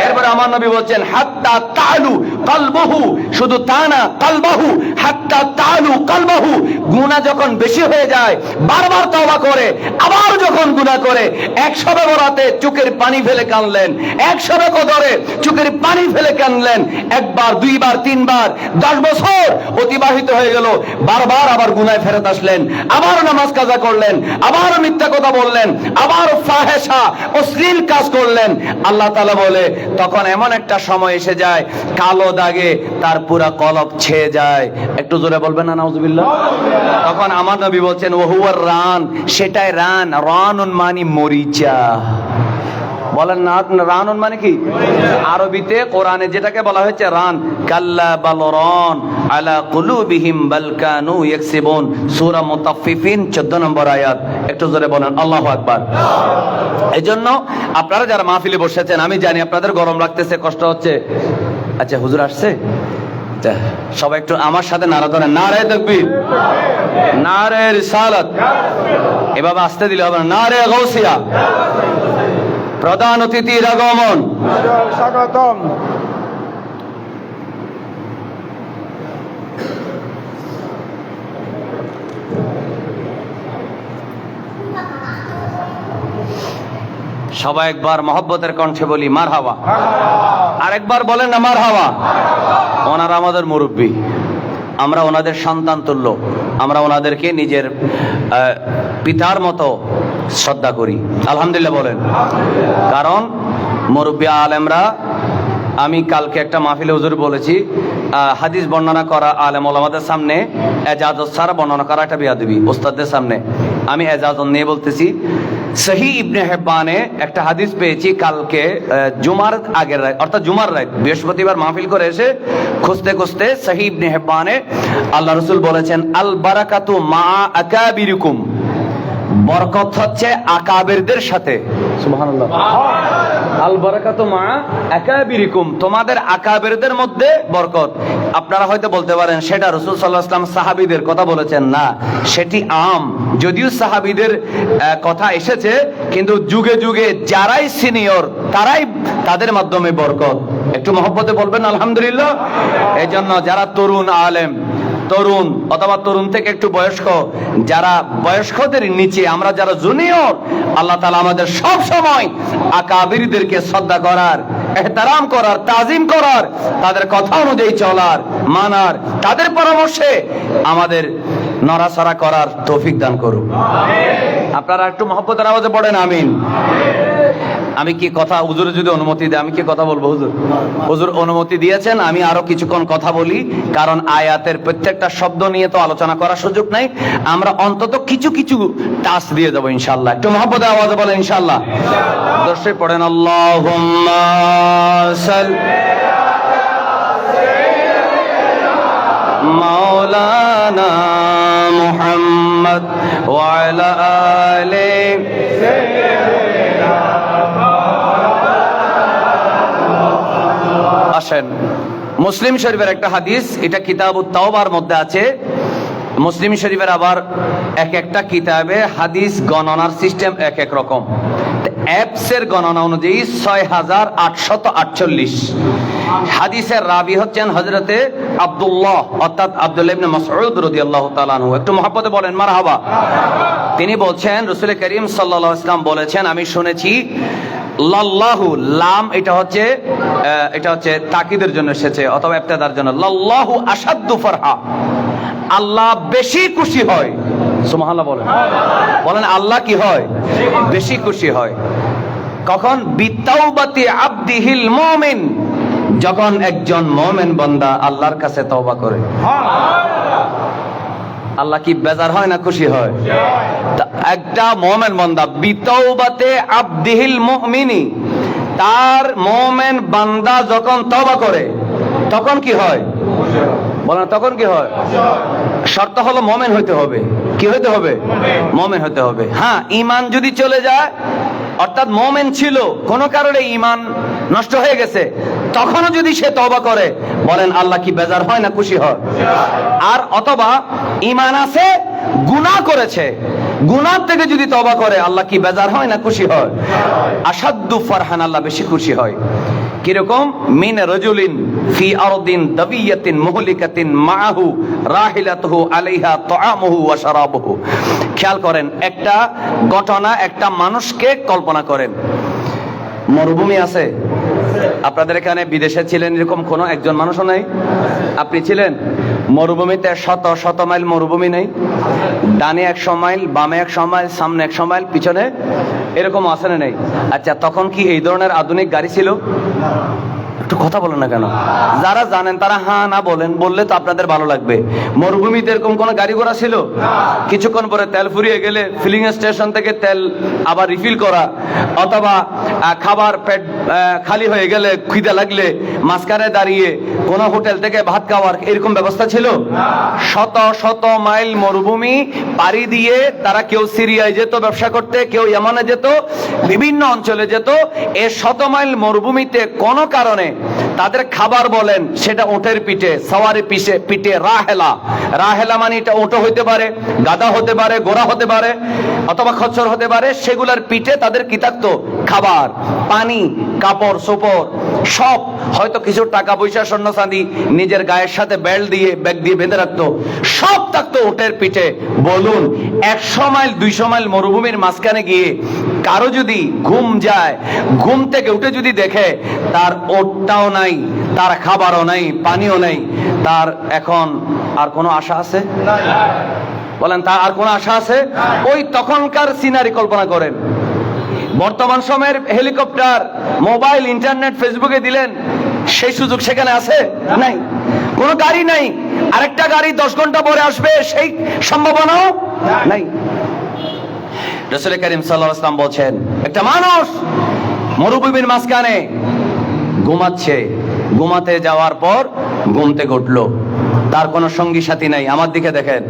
Speaker 1: এরপরে আমার নবী বলছেন হাত্তা তালু কলবহু, শুধু তা না কলবহু, হাত্তা তালু কলবহু, গুনাহ যখন বেশি হয়ে যায় বারবার তওবা করে, আবার যখন গুনাহ করে, 100 বরাতে চোখের পানি ফেলে কাঁদলেন, 100 কদরে চোখের পানি ফেলে কাঁদলেন, একবার দুইবার তিনবার, 10 বছর অতিবাহিত হয়ে গেল, বারবার আবার গুনাহে ফেরত আসলেন, আবার নামাজ কাজা করলেন, আবার মিথ্যা কথা বললেন, আবার ফাহেশা অশ্লীল কাজ করলেন। আল্লাহ তাআলা বলে তখন এমন একটা সময় এসে যায় কালো দাগে তার পুরা কলব ছেয়ে যায়। একটু জোরে বলবেন না নাউজুবিল্লাহ। তখন আমার নবী বলছেন ওহুয়ার রান, সেটাই রান, রানুন মানি মরিচা। বলেন না রানুন মানে কি? আরবিতে কোরআনে যেটাকে বলা হয়েছে রান, কাল্লা বাল রান আলা কুলুবিহিম বাল কানু ইয়াকসিবুন, সূরা মুতাফফিফিন 14 নম্বর আয়াত। একটু জোরে বলেন আল্লাহু আকবার। এজন্য আপনারা যারা মাহফিলে বসেছেন, আমি জানি আপনাদের গরম লাগতেছে, কষ্ট হচ্ছে। আচ্ছা হুজুর আসছে, সবাই একটু আমার সাথে নারা ধরেন, নারে তাকবীর, নারে রিসালাত। এভাবে আসতে দিলে হবে না, নারে গাউসিয়া। প্রধান অতিথির আগমন,
Speaker 2: স্বাগতম।
Speaker 1: সবাই একবার মহব্বতের কণ্ঠে বলি মারহাবা। আরেকবার বলেন না মারহাবা। ওনারা আমাদের মুরব্বী, আমরা ওনাদের সন্তান তুল্য, আমরা ওনাদেরকে নিজের পিতার মতো শ্রদ্ধা করি। আলহামদুলিল্লাহ বলেন। কারণ মুরব্বী আলেমরা, আমি কালকে একটা মাহফিলে হুজুর বলেছি, হাদিস বর্ণনা করা আলেম ওলামাদের সামনে এজাজত ছাড়া বর্ণনা করা একটা বেয়াদবি ওস্তাদদের সামনে। আমি এজাজত নিয়ে বলতেছি, সহি ইবনে হিব্বানে একটা হাদিস পেয়েছি কালকে জুমার আগের রাত, অর্থাৎ জুমার রাত, বৃহস্পতিবার মাহফিল করে এসে খুঁজতে খুঁজতে সহি ইবনে হিব্বানে আল্লাহ রাসূল বলেছেন আল বারাকাতু মা আকাবিরিকুম, বরকত হচ্ছে আকাবিরদের সাথে। সুবহানাল্লাহ। আল বারাকাতু মা আকাবিরিকুম, তোমাদের আকাবিরদের মধ্যে বরকত। আপনারা হয়তো বলতে পারেন সেটা রাসূল সাল্লাল্লাহু আলাইহি ওয়াসাল্লাম সাহাবীদের কথা বলেছেন। না, সেটি আম, যদিও সাহাবীদের কথা এসেছে, কিন্তু যুগে যুগে যারাই সিনিয়র তারাই, তাদের মাধ্যমে বরকত। একটু মহব্বতে বলবেন আলহামদুলিল্লাহ। এই জন্য যারা তরুণ আলেম, তরুণ অথবা তরুণ থেকে একটু বয়স্ক, যারা বয়স্কদের নিচে, আমরা যারা জুনিয়র, আল্লাহ তাআলা আমাদের সব সময় আকাবিরদেরকে শ্রদ্ধা করার, ইহতারাম করার, তাজিম করার, তাদের কথা অনুযায়ী চলার, মানার, তাদের পরামর্শে আমাদের নড়াচড়া করার তৌফিক দান করুন। আপনারা একটু মহব্বতের আওয়াজে পড়েন আমিন। আমি কি কথা, হুজুর যদি অনুমতি দেয় আমি কি কথা বলবো? হুজুর, হুজুর অনুমতি দিয়েছেন, আমি আরো কিছুক্ষণ কথা বলি, কারণ আয়াতের প্রত্যেকটা শব্দ নিয়ে তো আলোচনা করার সুযোগ নাই। আমরা অন্তত কিছু কিছু টাচ দিয়ে যাবো ইনশাআল্লাহ। একটু মহব্বতের আওয়াজে বলেন ইনশাআল্লাহ। দর্শক পড়েন আল্লাহুম্মা সাল্লি মাওলানা মুহাম্মদ ওয়া আলা আলি আসেন। মুসলিম শরীফের একটা হাদিস, এটা কিতাবুত তাওবার মধ্যে আছে। মুসলিম শরীফের আবার এক একটা কিতাবে হাদিস গণনার সিস্টেম এক এক রকম। অ্যাপসের গণনা অনুযায়ী 6848 হাদিসের রাবি হচ্ছেন হযরতে আব্দুল্লাহ, অর্থাৎ আব্দুল্লাহ ইবনে মাসউদ রাদিয়াল্লাহু তাআলা আনহু। একটু মহব্বতে বলেন মারহাবা। তিনি বলছেন রাসূল করিম সাল্লাল্লাহু আলাইহি ওয়াসাল্লাম বলেছেন, আমি শুনেছি লাল্লাহু, লাম এটা হচ্ছে তাকিদের জন্য এসেছে অথবা ইবতিদার জন্য। লাল্লাহু আশাদ্দু ফারহা, আল্লাহ বেশি খুশি হয়। সুবহানাল্লাহ বলেন। বলেন আল্লাহ কি হয়? বেশি খুশি হয়। কখন? বিতাওবাতি আবদিহিল মুমিন, যখন একজন মুমিন বান্দা আল্লাহর কাছে তওবা করে। আল্লাহ কি বেজার হয় না খুশি হয়? একটা মুমিন বান্দা বিতাওবাতে আবদিহিল মুমিনি, তার মুমিন বান্দা যখন তওবা করে তখন কি হয়? বলেন তখন কি হয়? শর্ত হলো মুমিন হইতে হবে। কি হইতে হবে? মুমিন হইতে হবে। হ্যাঁ, ঈমান যদি চলে যায়, অর্থাৎ মুমিন ছিল, কোনো কারণে ঈমান নষ্ট হয়ে গেছে, তখনও যদি সে তওবা করে, বলেন আল্লাহ কি বেজার হয় না খুশি হয়? আর অথবা ঈমান আছে, গুনাহ করেছে, গুনাহ থেকে যদি তওবা করে, আল্লাহ কি বেজার হয় না খুশি হয়? আশাদ্দু ফারহান, আল্লাহ বেশি খুশি হয়। কিরকম? মিন রাজুলিন ফি আরদিন দাবিয়াতিন মুহলিকাতিন মাআহু রাহিলাতুহু আলাইহা তাআমুহু ওয়া শারাবুহু। খেয়াল করেন, একটা ঘটনা, একটা মানুষকে কল্পনা করেন। মরুভূমি আছে আপনাদের এখানে, বিদেশে ছিলেন এরকম কোনো একজন মানুষও নাই? আপনি ছিলেন মরুভূমিতে? শত শত মাইল মরুভূমি নেই? ডানে 100 মাইল, বামে 100 মাইল, সামনে 100 মাইল, পিছনে এরকম আছে না নেই? আচ্ছা, তখন কি এই ধরনের আধুনিক গাড়ি ছিল? একটু কথা বলেন না কেন? যারা জানেন তারা হ্যাঁ না বলেন, বললে তো আপনাদের ভালো লাগবে। মরুভূমিতে এরকম কোনো গাড়ি ঘোড়া ছিল? কিছুক্ষণ পরে তেল ফুরিয়ে গেলে ফিলিং স্টেশন থেকে তেল আবার রিফিল করা, অথবা খাবার পেট খালি হয়ে গেলে, খিদে লাগলে মাঝখানে দাঁড়িয়ে কোনো হোটেল থেকে ভাত খাওয়ার এরকম ব্যবস্থা ছিল? শত শত মাইল মরুভূমি পাড়ি দিয়ে তারা কেউ সিরিয়ায় যেত ব্যবসা করতে, কেউ ইয়ামানে যেত, বিভিন্ন অঞ্চলে যেত। এই শত মাইল মরুভূমিতে কোনো কারণে তাদের খাবার বলেন সেটা ওটের পিঠে, সওয়ারি পিঠে, রাহেলা। রাহেলা মানে এটা ওটো হতে পারে, গাধা হতে পারে, ঘোড়া হতে পারে, অথবা খচ্চর হতে পারে। সেগুলার পিঠে তাদের কি থাকতো? খাবার, পানি, কাপড় চোপড় সব, হয়তো কিছু টাকা পয়সা, স্বর্ণ চাঁদি নিজের গায়ের সাথে বেল্ট দিয়ে, ব্যাগ দিয়ে বেঁধে রাখতো, সব থাকতো ওটের পিঠে। বলুন, 100 মাইল 200 মাইল মরুভূমির মাঝখানে গিয়ে কারো যদি ঘুম যায়, ঘুম থেকে উঠে যদি দেখে তার ওটটাও নাই, তার খাবারও নাই, পানিও নাই, তার এখন আর কোনো আশা আছে? বলেন, তার আর কোনো আশা আছে? ওই তখনকার সিনারি কল্পনা করেন। বর্তমান সময়ের হেলিকপ্টার, মোবাইল, ইন্টারনেট, ফেসবুকে দিলেন, সেই সুযোগ সেখানে আছে? নাই। কোনো গাড়ি নাই, আরেকটা গাড়ি 10 ঘন্টা পরে আসবে, সেই সম্ভাবনাও নাই। রাসূল করিম সাল্লাল্লাহু আলাইহি ওয়াসাল্লাম বলছেন, একটা মানুষ মরুভূমির মাঝখানে ঘুমাচ্ছে, ঘুমাতে যাওয়ার পর ঘুম থেকে উঠলো, তার কোনো সঙ্গী সাথী নাই। আমার দিকে দেখেন,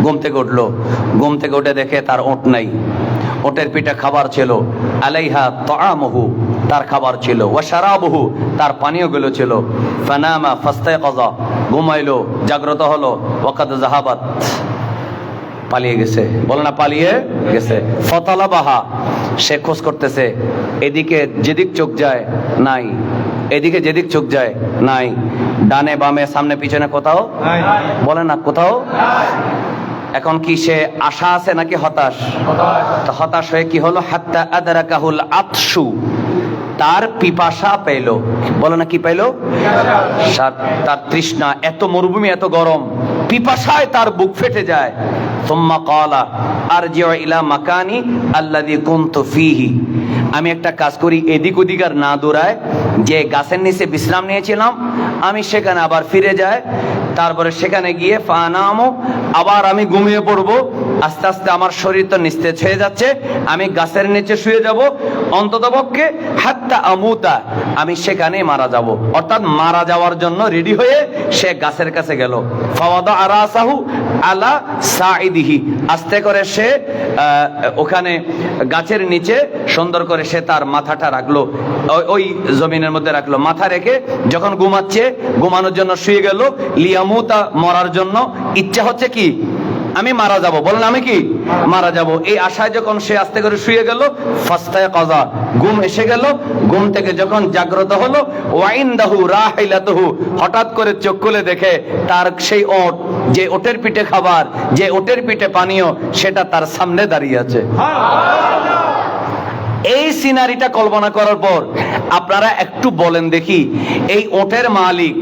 Speaker 1: ঘুম থেকে উঠলো, ঘুম থেকে উঠে দেখে তার ওট নাই, ওটের পিঠে খাবার ছিল, আলাইহা তাআমুহু, তার খাবার ছিল, ওয়া শারাবুহু, তার পানীয় গুলো ছিল, ফানামা ফাস্তায়কাযা, ঘুমাইলো, জাগ্রত হলো, ওয়াকাদ যাহাবাত, পালিয়ে গেছে। বলে না, পালিয়ে গেছে। ফতালাবাহা, সে খোঁজ করতেছে, এদিকে যেদিক চোখ যায় নাই, এদিকে যেদিক চোখ যায় নাই, ডানে বামে সামনে পিছনে কোথাও বলে না, কোথাও। এখন কি সে আশা আছে নাকি হতাশ? হতাশ হয়ে কি হলো? হাত্তা আদরাকাহুল আতশু, তার পিপাসা পেল। বলে না, কি পেল? তার তৃষ্ণা, এত মরুভূমি, এত গরম, পিপাসায় তার বুক ফেটে যায়। সুম্মা ক্বালা আরজিউ ইলা মাকানি আল্লাযী কুনতু ফীহি, আমি একটা কাজ করি, এদিক ওদিক আর না দৌড়ায়, যে গাছের নিচে বিশ্রাম নিয়েছিলাম আমি সেখানে আবার ফিরে যাই, তারপরে সেখানে গিয়ে ফানামু, আবার আমি ঘুমিয়ে পড়বো। আস্তে আস্তে আমার শরীর তো নিস্তেজ হয়ে যাচ্ছে, আমি গাছের নিচে শুয়ে যাব, অন্ততপক্ষে হাত্তা আমুতা, আমি সেখানে মারা যাব। অর্থাৎ মারা যাওয়ার জন্য রেডি হয়ে সে গাছের কাছে গেল। ফাওয়াদা রাসাহু আলা সাইদিহি, আস্তে করে সে ওখানে গাছের নিচে সুন্দর করে সে তার মাথাটা রাখলো, ওই জমিনের মধ্যে রাখলো। মাথা রেখে যখন ঘুমাচ্ছে, ঘুমানোর জন্য শুয়ে গেল, লিয়ামুতা, মরার জন্য ইচ্ছা হচ্ছে কি আমি মারা যাব। বলেন, আমি কি মারা যাব, এই আশায় যখন সে আস্তে করে শুয়ে গেল, ফাস্তায়কাযা, ঘুম এসে গেল। ঘুম থেকে যখন জাগ্রত হলো, ওয়াইনদাহু রাহিলাতুহু, হঠাৎ করে চোখ খুলে দেখে তার সেই ওট, যে ওটের পিঠে খাবার, যে ওটের পিঠে পানীয়, সেটা তার সামনে দাঁড়িয়ে আছে। এই সিনারিটা কল্পনা করার পর আপনারা একটু বলেন দেখি, এই ওটের মালিক,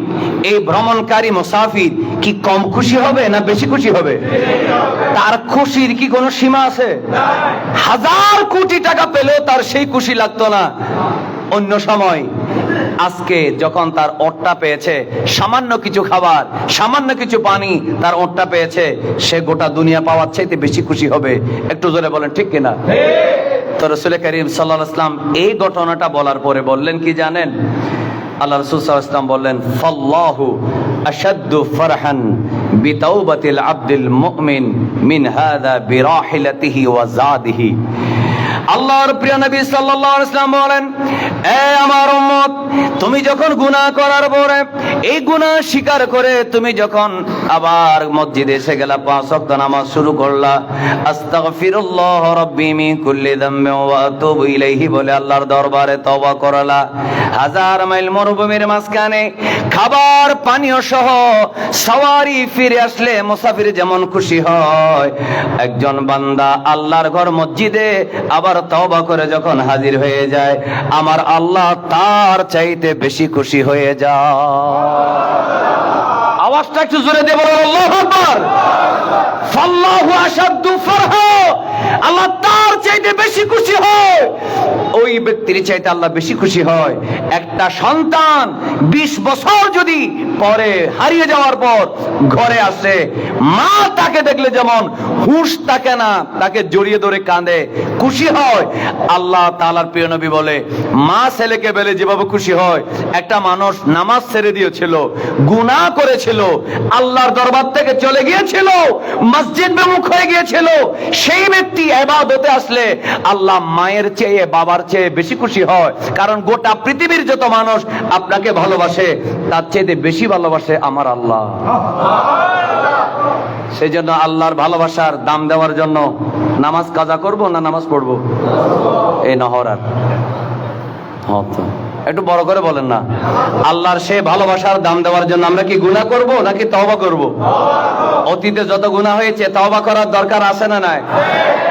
Speaker 1: এই ভ্রমণকারী মুসাফির কি কম খুশি হবে না বেশি খুশি হবে? তার খুশির কি কোনো সীমা আছে? 1000 কোটি টাকা পেলেও তার সেই খুশি লাগতো না। অন্য সময়, আজকে যখন তার ওটটা পেয়েছে, সামান্য কিছু খাবার, সামান্য কিছু পানি, তার ওটটা পেয়েছে, সে গোটা দুনিয়া পাওয়ার চাইতে বেশি খুশি হবে। একটু জোরে বলেন, ঠিক কিনা? তো রাসূল করিম সাল্লাল্লাহু আলাইহি ওয়াসাল্লাম এই ঘটনাটা বলার পরে বললেন কি জানেন? আল্লাহ রাসূল সাল্লাল্লাহু আলাইহি ওয়াসাল্লাম বললেন, ফাল্লাহু আশাদ্দু ফারহান বিতাওবাতিল আবদিল মুমিন মিন হাযা বিরাহিলাতিহি ওয়া যাদিহি। আল্লাহর প্রিয় নবী সাল্লাল্লাহু আলাইহি ওয়াসাল্লাম বলেন, এ আমার উম্মত, তুমি যখন গুনাহ করার পরে এই গুনাহ স্বীকার করে তুমি যখন আবার মসজিদে এসে গেলা, 5 ওয়াক্ত নামাজ শুরু করলা, আস্তাগফিরুল্লাহ রাব্বি মিন কুল্লি যামবি ওয়া আতুবু ইলাইহি বলে আল্লাহর দরবারে তওবা করলা, 1000 মাইল মরুভূমির মাঝখানে খাবার পানীয় সহ সওয়ারি ফিরে আসলে মুসাফির যেমন খুশি হয়, একজন বান্দা আল্লাহর ঘর মসজিদে আবার তওবা করে যখন হাজির হয়ে যায়, আমার আল্লাহ তার চাইতে বেশি খুশি হয়ে যায়। আওয়াজটা একটু জোরে দিয়ে বলো আল্লাহু আকবার। ফাল্লাহু আশাদ্দু ফারহা, আল্লাহ তার চাইতে বেশি খুশি হয়, ওই ব্যক্তির চাইতে আল্লাহ বেশি খুশি হয়। একটা সন্তান 20 বছর যদি পরে হারিয়ে যাওয়ার পর ঘরে আসে, মা তাকে দেখলে যেমন হুঁশ থাকে না, তাকে জড়িয়ে ধরে কাঁদে, খুশি হয়, আল্লাহ তাআলার প্রিয় নবী বলে মা ছেলেকে পেলে যেভাবে খুশি হয়, একটা মানুষ নামাজ ছেড়ে দিয়েছিল, গুনাহ করেছিল, আল্লাহর দরবার থেকে চলে গিয়েছিল, মসজিদ বিমুখ হয়ে গিয়েছিল, সেই ব্যক্তি ইবাদতে আসলে আল্লাহ মায়ের চেয়ে বাবার চেয়ে বেশি খুশি হয়। কারণ গোটা পৃথিবীর যত মানুষ আপনাকে ভালোবাসে, তার চেয়ে বেশি ভালোবাসে আমার আল্লাহ। সেই জন্য আল্লাহর ভালোবাসার দাম দেওয়ার জন্য নামাজ কাজা করব না নামাজ পড়বো? এই নহরার একটু বড় করে বলেন না। আল্লাহর সে ভালোবাসার দাম দেওয়ার জন্য আমরা কি গুনাহ করব নাকি তওবা করব? অতীতে যত গুনাহ হয়েছে তওবা করার দরকার আছে না নাই?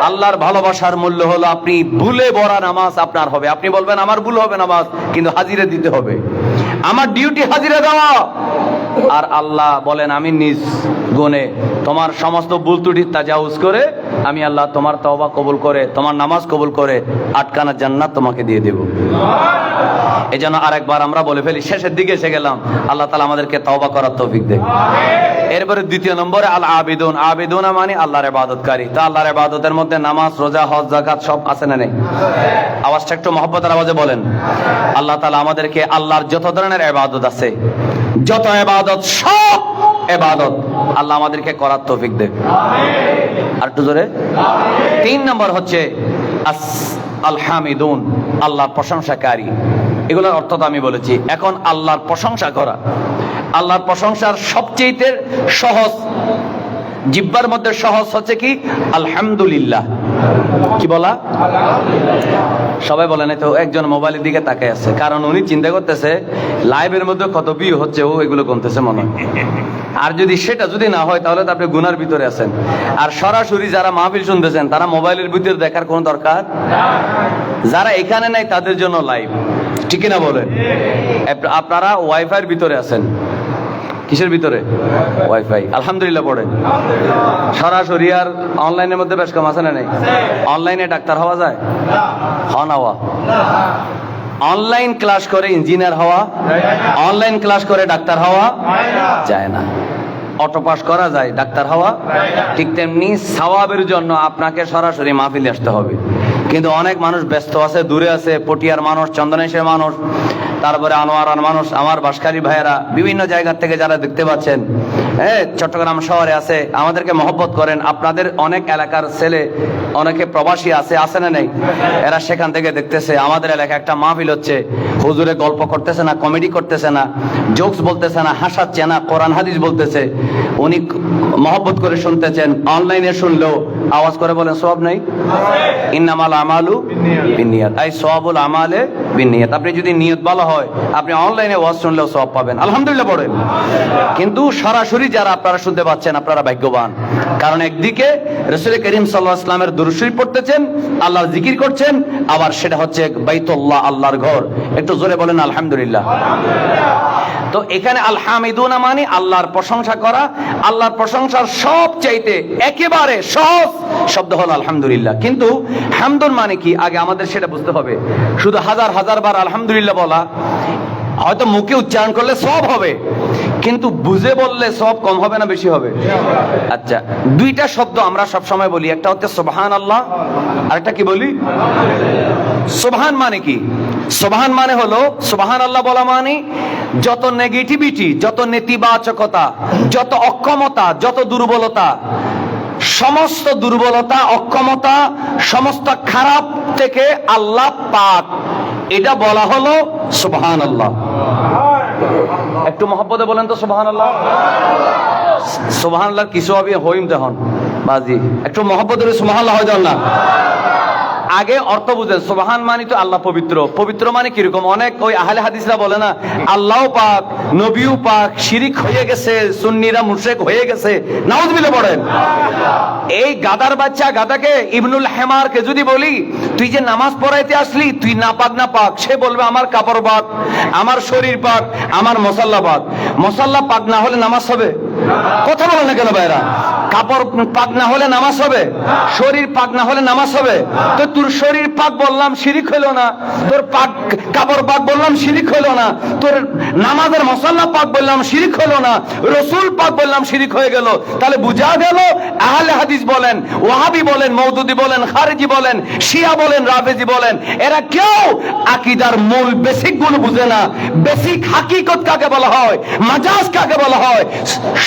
Speaker 1: আল্লাহর ভালোবাসার মূল্য হলো আপনি ভুলে বড়া নামাজ আপনার হবে। আপনি বলবেন আমার ভুল হবে নামাজ, কিন্তু হাজিরা দিতে হবে, আমার ডিউটি হাজিরা দেওয়া। আর আল্লাহ বলেন আমি নিজ গুণে তোমার সমস্ত ভুল ত্রুটি তাজাউজ করে আমি আল্লাহ তোমার তওবা কবুল করে তোমার নামাজ কবুল করে আটকানা জান্নাত তোমাকে দিয়ে দেব। এই জন্য আরেকবার আমরা বলে ফেলি, শেষের দিকে এসে গেলাম, আল্লাহ তাআলা আমাদেরকে তওবা করার তৌফিক দেন। এরপরে দ্বিতীয় নম্বরে আল আবিদুন। আবিদুন মানে আল্লাহর ইবাদতকারী। তো আল্লাহর ইবাদতের মধ্যে নামাজ, রোজা, হজ, যাকাত সব আছে না নেই? আওয়াজটা একটু মহব্বতের আওয়াজে বলেন। আল্লাহ তাআলা আমাদেরকে আল্লাহর যত ধরনের ইবাদত আছে, যত ইবাদত, সব ইবাদত আল্লাহ আমাদেরকে করার তৌফিক দেন। আর একটু জোরে। 3 নম্বর হচ্ছে আল হামিদুন, আল্লাহর প্রশংসাকারী। এগুলোর অর্থ তো আমি বলেছি। এখন আল্লাহর প্রশংসা করা, আল্লাহর প্রশংসার সবচেয়ে সহজ, জিহ্বার মধ্যে সহজ হচ্ছে কি? আলহামদুলিল্লাহ। কি বলা? সবাই বলে না তো, একজন মোবাইলের দিকে তাকিয়ে আছে, কারণ উনি চিন্তা করতেছে লাইভের মধ্যে কত ভিউ হচ্ছে, ও এগুলো গুনতেছে মনে হয়। আর যদি সেটা যদি না হয় তাহলে তো আপনি গুনার ভিতরে আছেন। আর সরাসরি যারা মাহফিল শুনতেছেন তারা মোবাইলের ভিতরে দেখার কোনো দরকার, যারা এখানে নাই তাদের জন্য লাইভ, ঠিক না বলেন? আপনারা ওয়াইফাইয়ের ভিতরে আছেন। কিসের ভিতরে? ওয়াইফাই। আলহামদুলিল্লাহ পড়েন। সরাসরি আর অনলাইনের মধ্যে বেশ কম আছে না নেই? অনলাইনে ডাক্তার হওয়া যায়? হন হওয়া। অনলাইন ক্লাস করে ইঞ্জিনিয়ার হওয়া, অনলাইন ক্লাস করে ডাক্তার হওয়া যায় না। অটো পাস করা যায়, ডাক্তার হওয়া ঠিক তেমনি সওয়াবের জন্য আপনাকে সরাসরি মাহফিলে আসতে হবে। কিন্তু অনেক মানুষ ব্যস্ত আছে, দূরে আছে, পটিয়ার মানুষ, চন্দনেশের মানুষ, তারপরে আনোয়ারার মানুষ, আমার বাসখালী ভাইয়েরা বিভিন্ন জায়গা থেকে যারা দেখতে পাচ্ছেন, চট্টগ্রাম শহরে আছে, আমাদেরকে মহব্বত করেন। আপনাদের অনেক এলাকার ছেলে, অনেকে প্রবাসী আছে না নেই? এরা সেখান থেকে দেখতেছে আমাদের এলাকায় একটা মাহফিল হচ্ছে, হুজুরে গল্প করতেছে না, কমেডি করতেছে না, জোকস বলতেছে না, হাসাচ্ছে না, কোরআন হাদিস বলতেছে, উনি মহব্বত করে শুনতেছেন। অনলাইনে শুনলেও আওয়াজ করে বলেন সওয়াব নেই? ইন্নামাল আমালু বিন্নিয়াত, আই সওয়াবুল আমালে বিন্নিয়াত। আপনি যদি নিয়ত ভালো হয়, আপনি অনলাইনে ওয়াজ শুনলেও সওয়াব পাবেন। আলহামদুলিল্লাহ পড়েন। কিন্তু সরাসরি যারা আপনারা শুনতে পাচ্ছেন, আপনারা ভাগ্যবান। কারণ একদিকে রাসূল করিম সাল্লাল্লাহু আলাইহি ওয়াসাল্লামের দুরূদ শরীফ পড়তেছেন, আল্লাহর জিকির করছেন, আবার সেটা হচ্ছে বাইতুল্লাহ, আল্লাহর ঘর। একটু জোরে বলেন আলহামদুলিল্লাহ। তো এখানে আল হামিদুনা মানে আল্লাহর প্রশংসা করা। আল্লাহর প্রশংসার সবচাইতে একেবারে সহজ শব্দ হলো আলহামদুলিল্লাহ। কিন্তু হামদুন মানে কি আগে আমাদের সেটা বুঝতে হবে। শুধু হাজার হাজার বার আলহামদুলিল্লাহ বলা, হয়তো মুখে উচ্চারণ করলে সওয়াব হবে, কিন্তু বুঝে বললে সওয়াব কম হবে না বেশি হবে? আচ্ছা, 2টা শব্দ আমরা সব সময় বলি, একটা হচ্ছে সুবহানাল্লাহ, আরেকটা কি বলি? সুবহান মানে কি? সুবহান মানে হলো, সুবহানাল্লাহ বলা মানে যত নেগেটিভিটি, যত নেতিবাচকতা, যত অক্ষমতা, যত দুর্বলতা সমস্ত দুর্বলতা, অক্ষমতা, সমস্ত খারাপ থেকে আল্লাহ পাক, এটা বলা হলো সুবহানাল্লাহ। একটু মহব্বতে বলেন তো সুবহানাল্লাহ। সুবহানাল্লাহ কিছু হবে হইম তখন বাজি, একটু মহব্বতের সুবহানাল্লাহ হয় না। আগে অর্থ বুঝেন, সুবহান মানে তো আল্লাহ পবিত্র। পবিত্র মানে কিরকম? অনেক ওই আহলে হাদিসরা বলে না আল্লাহও পাক, নবীও পাক, শিরিক হয়ে গেছে, সুন্নিরা মুশরিক হয়ে গেছে, নাউজুবিল্লাহ পড়েন। এই গাদার বাচ্চা গাদাকে, ইবনুল হেমারকে যদি বলি তুই যে নামাজ পড়াইতে আসলি তুই না পাক না পাক, সে বলবে আমার কাপড় পাক, আমার শরীর পাক, আমার মশাল্লা পাক। মশাল্লা পাক না হলে নামাজ হবে? কথা বলে না কেন ভাইরা? কাপড় পাক না হলে নামাজ হবে? শরীর পাক না হলে নামাজ হবে? তো তোর শরীর পাক বললাম শিরিক হইলো না, তোর পাক কাপড় পাক বললাম শিরিক হইলো না, তোর নামাজের মশাল্লা পাক বললাম শিরিক হইলো না, রসুল পাক বললাম শিরিক হয়ে গেল। তাহলে বুঝা গেল আহলে হাদিস বলেন, ওয়াহাবি বলেন, মওদুদি বলেন, খারিজি বলেন, শিয়া বলেন, রাফেজি বলেন, এরা কেউ আকীদার মূল বেসিক গুলো বুঝে না। বেসিক হাকিকত কাকে বলা হয়, মাজাজ কাকে বলা হয়,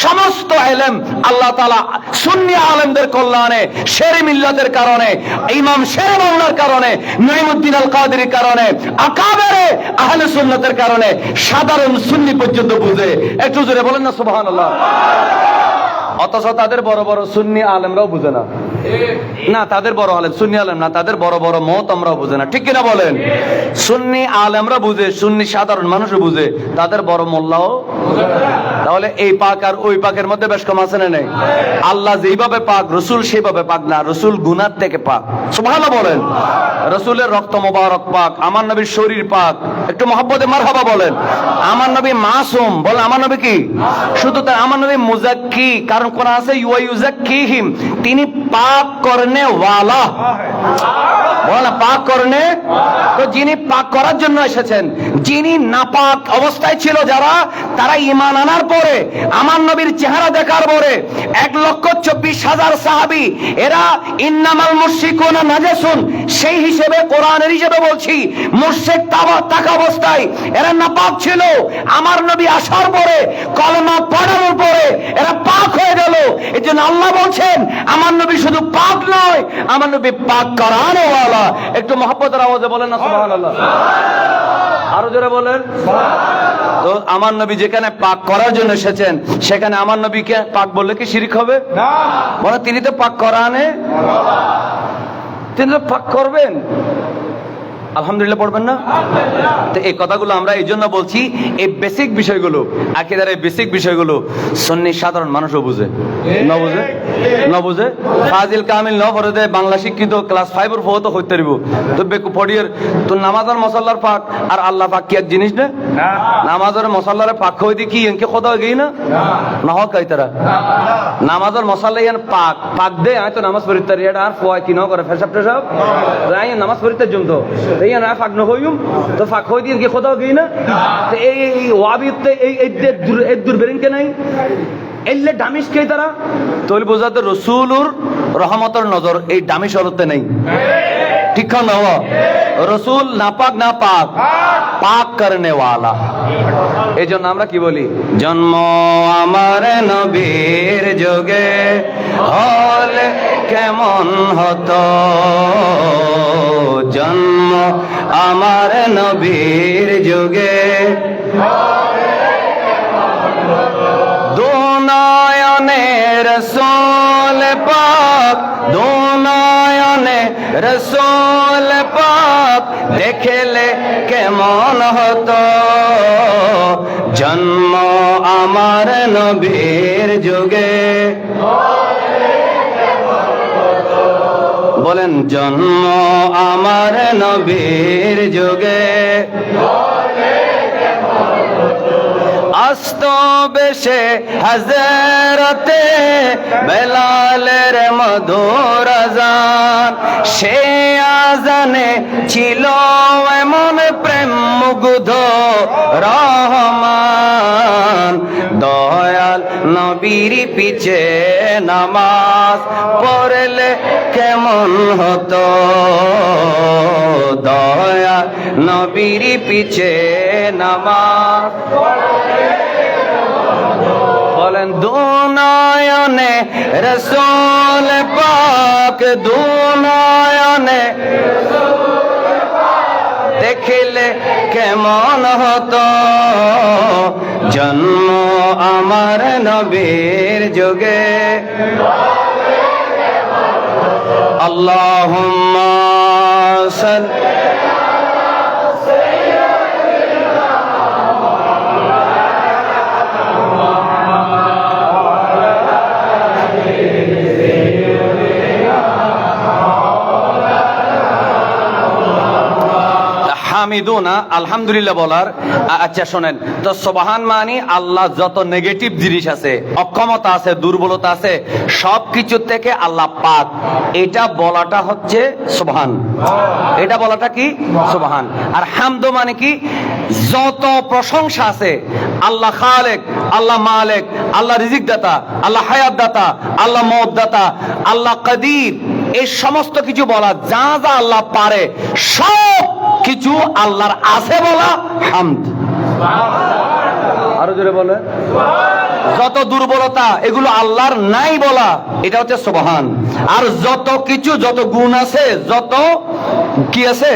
Speaker 1: সমস্ত ইলম আল্লাহ তাআলা সুন্নি আলেমদের কল্যাণে, শেরে মিল্লাতের কারণে, ইমাম শেরে বাংলার কারণে, নঈমুদ্দিন আল কাদেরীর কারণে, আকাবেরে আহলে সুন্নাতের কারণে সাধারণ সুন্নি পর্যন্ত বুঝে। একটু জোরে বলেন না সুবহানাল্লাহ। অথচ তাদের বড় বড় সুন্নি আলেমরাও বুঝে না। না তাদের বড় আলেম, সুন্নি আলেম না, তাদের বড় বড় মত আমরাও বুঝে না, ঠিক কিনা বলেন? সুন্নি আলেমরা বুঝে, সুন্নি সাধারণ মানুষও বুঝে, তাদের বড় মোল্লাও। তাহলে এই পাক আর ওই পাকের মধ্যে বেশ কম আছে না নেই? আল্লাহ যেইভাবে পাক, রসুল সেইভাবে পাক না। রসুল গুনার থেকে পাক, সুবহানাল্লাহ বলেন। রসুলের রক্ত মোবারক পাক, আমার নবীর শরীর পাক। একটু মহব্বতে মারহাবা বলেন। আমার নবী মাসুম, বলে আমার নবী কি? শুধু তাই, আমার নবী মুজাক্কি, কারণ কোরআন আছে ইউজাক্কিহিম, তিনি পাক করনে ওয়ালা। বলে পাক করনে, তো যিনি পাক করার জন্য এসেছেন। যিনি নাপাক অবস্থায় ছিল যারা, তারা ঈমান আনার পরে, আমার নবীর চেহারা দেখার পরে 1,24,000 সাহাবী, এরা ইন্নামাল মুশরিকুনা নাজাসুন, সেই হিসেবে কোরআনের হিসেবে বলছি, মুশরিক থাকা অবস্থায় এরা নাপাক ছিল। আমার নবী আসার পরে, কলমা পড়ানোর পরে এরা পাক হয়ে গেল। এই জন্য আল্লাহ বলছেন আমার নবী শুধু পাক নয়, আমার নবী পাক করানো ওয়ালা। একটু মহব্বতের আওয়াজে বলেন না সুবহানাল্লাহ। আরো জোরে বলেন। তো আমার নবী যেখানে পাক করার জন্য এসেছেন, সেখানে আমার নবীকে পাক বললে কি শিরিক হবে? না। বলে তিনি তো পাক করানে, তিনি তো পাক করবেন। আলহামদুলিল্লাহ পড়বেন না? তো এই কথাগুলো আমরা এই জন্য বলছি, এই বেসিক বিষয়গুলো, আকীদার এই বেসিক বিষয়গুলো সুন্নি সাধারণ মানুষও বুঝে না। বুঝে না? বুঝে ফাজিল কামিল ন পড়ে দেয়, বাংলা শিক্ষিত ক্লাস 5 এর ফটো হইতে পারিব। তো বেকু পড়িয়ে তো নামাজের মশাল্লার পাক আর আল্লাহ পাক কি এক জিনিস না? নামাজের মশাল্লারে পাক হই দি কি এনকে খোদা গই না? না হয় কাই তারা নামাজের মশাল্লা ইয়ান পাক পাক দে। আয় তো নামাজ পড়িতে রিয়া আর ফয় কি ন করে ফেসাব টেসাব, আই নামাজ পড়িতে জম তো এই না ফাঁক না হইম, তো ফাঁক হই দিয়ে কি খোদাও গই না? তো এই ওয়াবিতে এই দুর্বেরিনকে নাই এলে ডামিস কে তারা তৈল বোঝাতে রসুলুর রহমতের নজর এই ডামিস অরতে নেই, ঠিক না? রসুল নাপাক না পাক, পাক করনে ওয়ালা। এই জন্য আমরা কি বলি, জন্ম আমার নবীর যুগে হলে কেমন হতো, জন্ম আমার নবীর যুগে দুনয়নে রসুল পাক, দুনয়নে রসুল পাক দেখলে কেমন হতো, জন্ম আমার নবীর যুগে। বলেন জন্ম আমার নবীর যুগে আস্ত বেশে হযরতে বেলালের মধুর আযান, সে আযানে ছিল এমন প্রেম মুগ্ধ রহমান, দয়াল নবীর পিছে নামাজ পড়লে কেমন হতো, দয়াল নবীর পিছে নামাজ বলেন দুনয়নে রাসূল পাক, দুনয়নে দেখিলে কেমন হতো জন্ম আমার নবীর যুগে। আল্লাহুম্মা সাল্লি হামিদুনা, আলহামদুলিল্লাহ বলার। আচ্ছা শোনেন তো, সুবহান মানে আল্লাহ যত নেগেটিভ জিনিস আছে, অক্ষমতা আছে, দুর্বলতা আছে, সব কিছু থেকে আল্লাহ পাক, এটা বলাটা হচ্ছে সুবহান। এটা বলাটা কি? সুবহান। আর হামদ মানে কি? যত প্রশংসা আছে, আল্লাহ খালেক, আল্লাহ মালেক, আল্লাহ রিজিক দাতা, আল্লাহ হায়াত দাতা, আল্লাহ মওত দাতা, আল্লাহ কাদির, এই সমস্ত কিছু বলা, যা যা আল্লাহ পারে সব কিছু আল্লাহর আছে বলা হামদ। আরো জোরে বলে। যত দুর্বলতা এগুলো আল্লাহর নাই বলা, এটা হচ্ছে সুবহান। আর যত কিছু, যত গুণ আছে, যত কি আছে,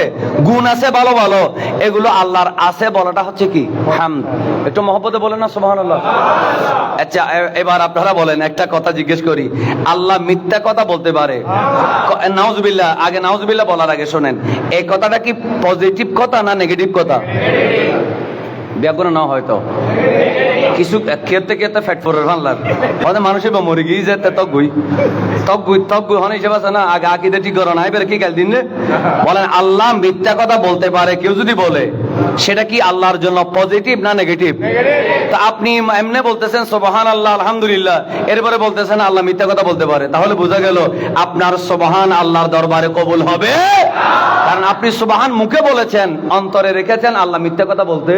Speaker 1: গুণ আছে ভালো ভালো, এগুলো আল্লাহর আছে বলাটা হচ্ছে কি? হামদ। একটু মহব্বতে বলেন না সুবহানাল্লাহ। আচ্ছা এবার আপনারা বলেন, একটা কথা জিজ্ঞেস করি, আল্লাহ মিথ্যা কথা বলতে পারে? নাউজুবিল্লাহ। আগে নাউজুবিল্লাহ বলার আগে শোনেন, এই কথাটা কি পজিটিভ কথা না নেগেটিভ কথা? ব্যাকরণ না হয়তো কিছু খেতে খেতে ফ্যাট ফোরের ভাঙলার হয়তো মানুষের বা মরে গিয়ে যেতে তগুই তগুই তগুই হন হিসেবে আছে না, আগে আকিদে ঠিক করো না, এবার কি কাল দিন বলেন আল্লাহ মিথ্যা কথা বলতে পারে? কেউ যদি বলে সেটা কি আল্লাহর জন্য পজিটিভ না নেগেটিভ? তা আপনি এমনি বলতেছেন সুবহান আল্লাহ আলহামদুলিল্লাহ, এরপরে বলতেছেন আল্লাহ মিথ্যা কথা বলতে পারে, তাহলে বোঝা গেল আপনার সুবহান আল্লাহর দরবারে কবুল হবে, কারণ আপনি সুবহান মুখে বলেছেন, অন্তরে রেখেছেন আল্লাহ মিথ্যা কথা বলতে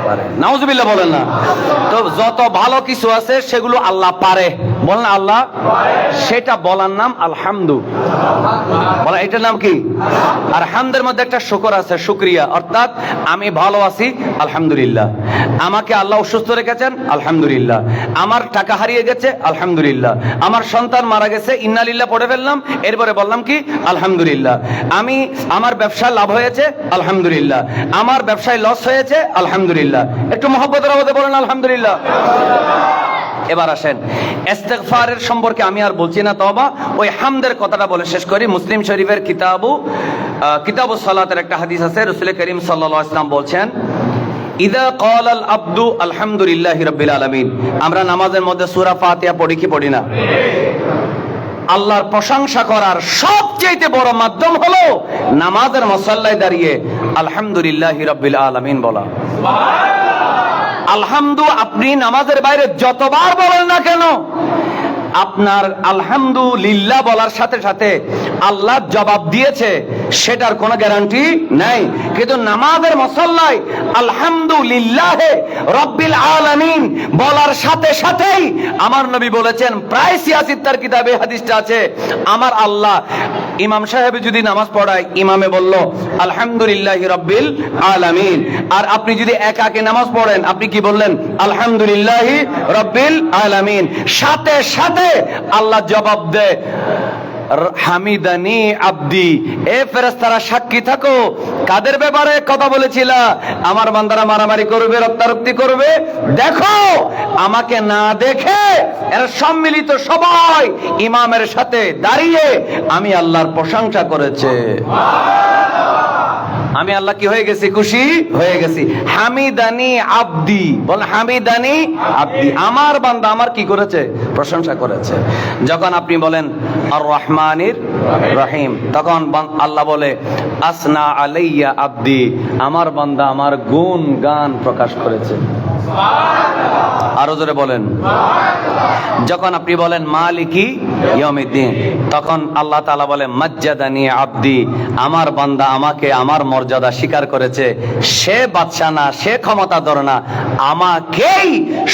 Speaker 1: পারে। নাউজুবিল্লাহ বলেন না। তো যত ভালো কিছু আছে সেগুলো আল্লাহ পারে, বলেন আল্লাহ, সেটা বলার নাম আলহামদু। বলেন এটার নাম কি? আর হামদের মধ্যে একটা শুকর আছে, শুকরিয়া, অর্থাৎ আমি ভালো আছি আলহামদুলিল্লাহ, আমাকে আল্লাহ অসুস্থ রেখেছেন আলহামদুলিল্লাহ, আমার টাকা হারিয়ে গেছে আলহামদুলিল্লাহ, আমার সন্তান মারা গেছে ইন্নালিল্লাহ পড়ে ফেললাম, এরপরে বললাম কি আলহামদুলিল্লাহ, আমার ব্যবসা লাভ হয়েছে আলহামদুলিল্লাহ, আমার ব্যবসায় লস হয়েছে আলহামদুলিল্লাহ। একটু মহব্বতের মধ্যে বলেন আলহামদুলিল্লাহ। এবার আসেন ইস্তিগফারের সম্পর্কে আমি আর বলছি না, তওবা ওই হামদের কথাটা বলে শেষ করি। মুসলিম শরীফের কিতাবুস সালাতের একটা হাদিস আছে, রাসূল করিম সাল্লাল্লাহু আলাইহি ওয়াসাল্লাম বলছেন, ইদা ক্বালাল আবদু আলহামদুলিল্লাহি রাব্বিল আলামিন। আমরা নামাজের মধ্যে সূরা ফাতিহা পড়ি কি পড়ি না? আল্লাহর প্রশংসা করার সবচেয়ে বড় মাধ্যম হলো নামাজের মুসাল্লায় দাঁড়িয়ে আলহামদুলিল্লাহি রাব্বিল আলামিন বলা। আলহামদু আপনি নামাজের বাইরে যতবার বলেন না কেন, আপনার আলহামদুলিল্লাহ বলার সাথে সাথে আল্লাহ জবাব দিয়েছে সেটার কোনো গ্যারান্টি নাই। কিন্তু নামাজের মুসাল্লায় আলহামদুলিল্লাহ রাব্বিল আলামিন বলার সাথে সাথেই আমার নবী বলেছেন, প্রায় ৮৬ তার কিতাবে হাদিসটা আছে, আমার আল্লাহ ইমাম সাহেব যদি নামাজ পড়ায়, ইমামে বলল আলহামদুলিল্লাহি রাব্বিল আলামিন, আর আপনি যদি একাকে নামাজ পড়েন, আপনি কি বললেন? আলহামদুলিল্লাহি রাব্বিল আলামিন। সাথে সাথে আল্লাহ জবাব দেয়, হামিদানি আব্দি। এ ফেরেশতারা সাক্ষী থাকো, কাদের ব্যাপারে কথা বলেছিলা? আমার বান্দারা মারামারি করবে, রক্তারক্তি করবে, দেখো আমাকে না দেখে এরা সম্মিলিত সবাই ইমামের সাথে দাঁড়িয়ে আমি আল্লাহর প্রশংসা করেছে। আমি আল্লাহ কি হয়ে গেছি? খুশি হয়ে গেছি। হামিদানি আব্দি, বল হামিদানি আব্দি, আমার বান্দা আমার কি করেছে? প্রশংসা করেছে। যখন আপনি বলেন আর রহমানির রহিম, তখন আল্লাহ বলে আসনা আলাইয়া আব্দি, আমার বান্দা আমার গুণ গান প্রকাশ করেছে। আরো জোরে বলেন। যখন আপনি বলেন মালিকি ইয়াউমিদ্দিন, তখন আল্লাহ তাআলা বলে মাজ্জাদানি আব্দি, আমার বান্দা আমাকে আমার মর্যাদা স্বীকার করেছে। সে বাদশা না, সে ক্ষমতাধর না, আমাকেই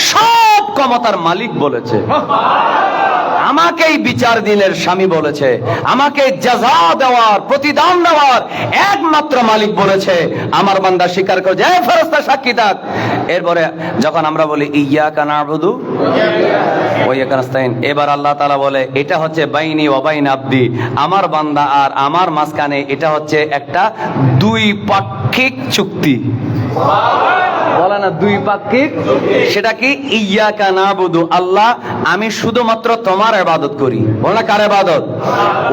Speaker 1: সব ক্ষমতার মালিক বলেছে, আমাকেই বিচার দিনের স্বামী বলেছে, আমাকে জাযা দেওয়ার, প্রতিদান দেওয়ার একমাত্র মালিক বলেছে। আমার বান্দা স্বীকার করে, যে ফেরেশতা সাক্ষী থাক, এরপরে যখন আমরা বলি ইয়্যাকা না'বুদু ওয়া ইয়্যাকা নাস্তাইন, এবার আল্লাহ তাআলা বলে এটা হচ্ছে বাইনি ওয়া বাইনা আবদি, আমার বান্দা আর আমার মাঝখানে এটা হচ্ছে একটা দুই পাক্ষিক চুক্তি। বলে না দুই পাক্ষিক, সেটা কি? ইয়্যাকা না'বুদু, আল্লাহ আমি শুধুমাত্র তোমার ইবাদত করি। বলে না কার ইবাদত?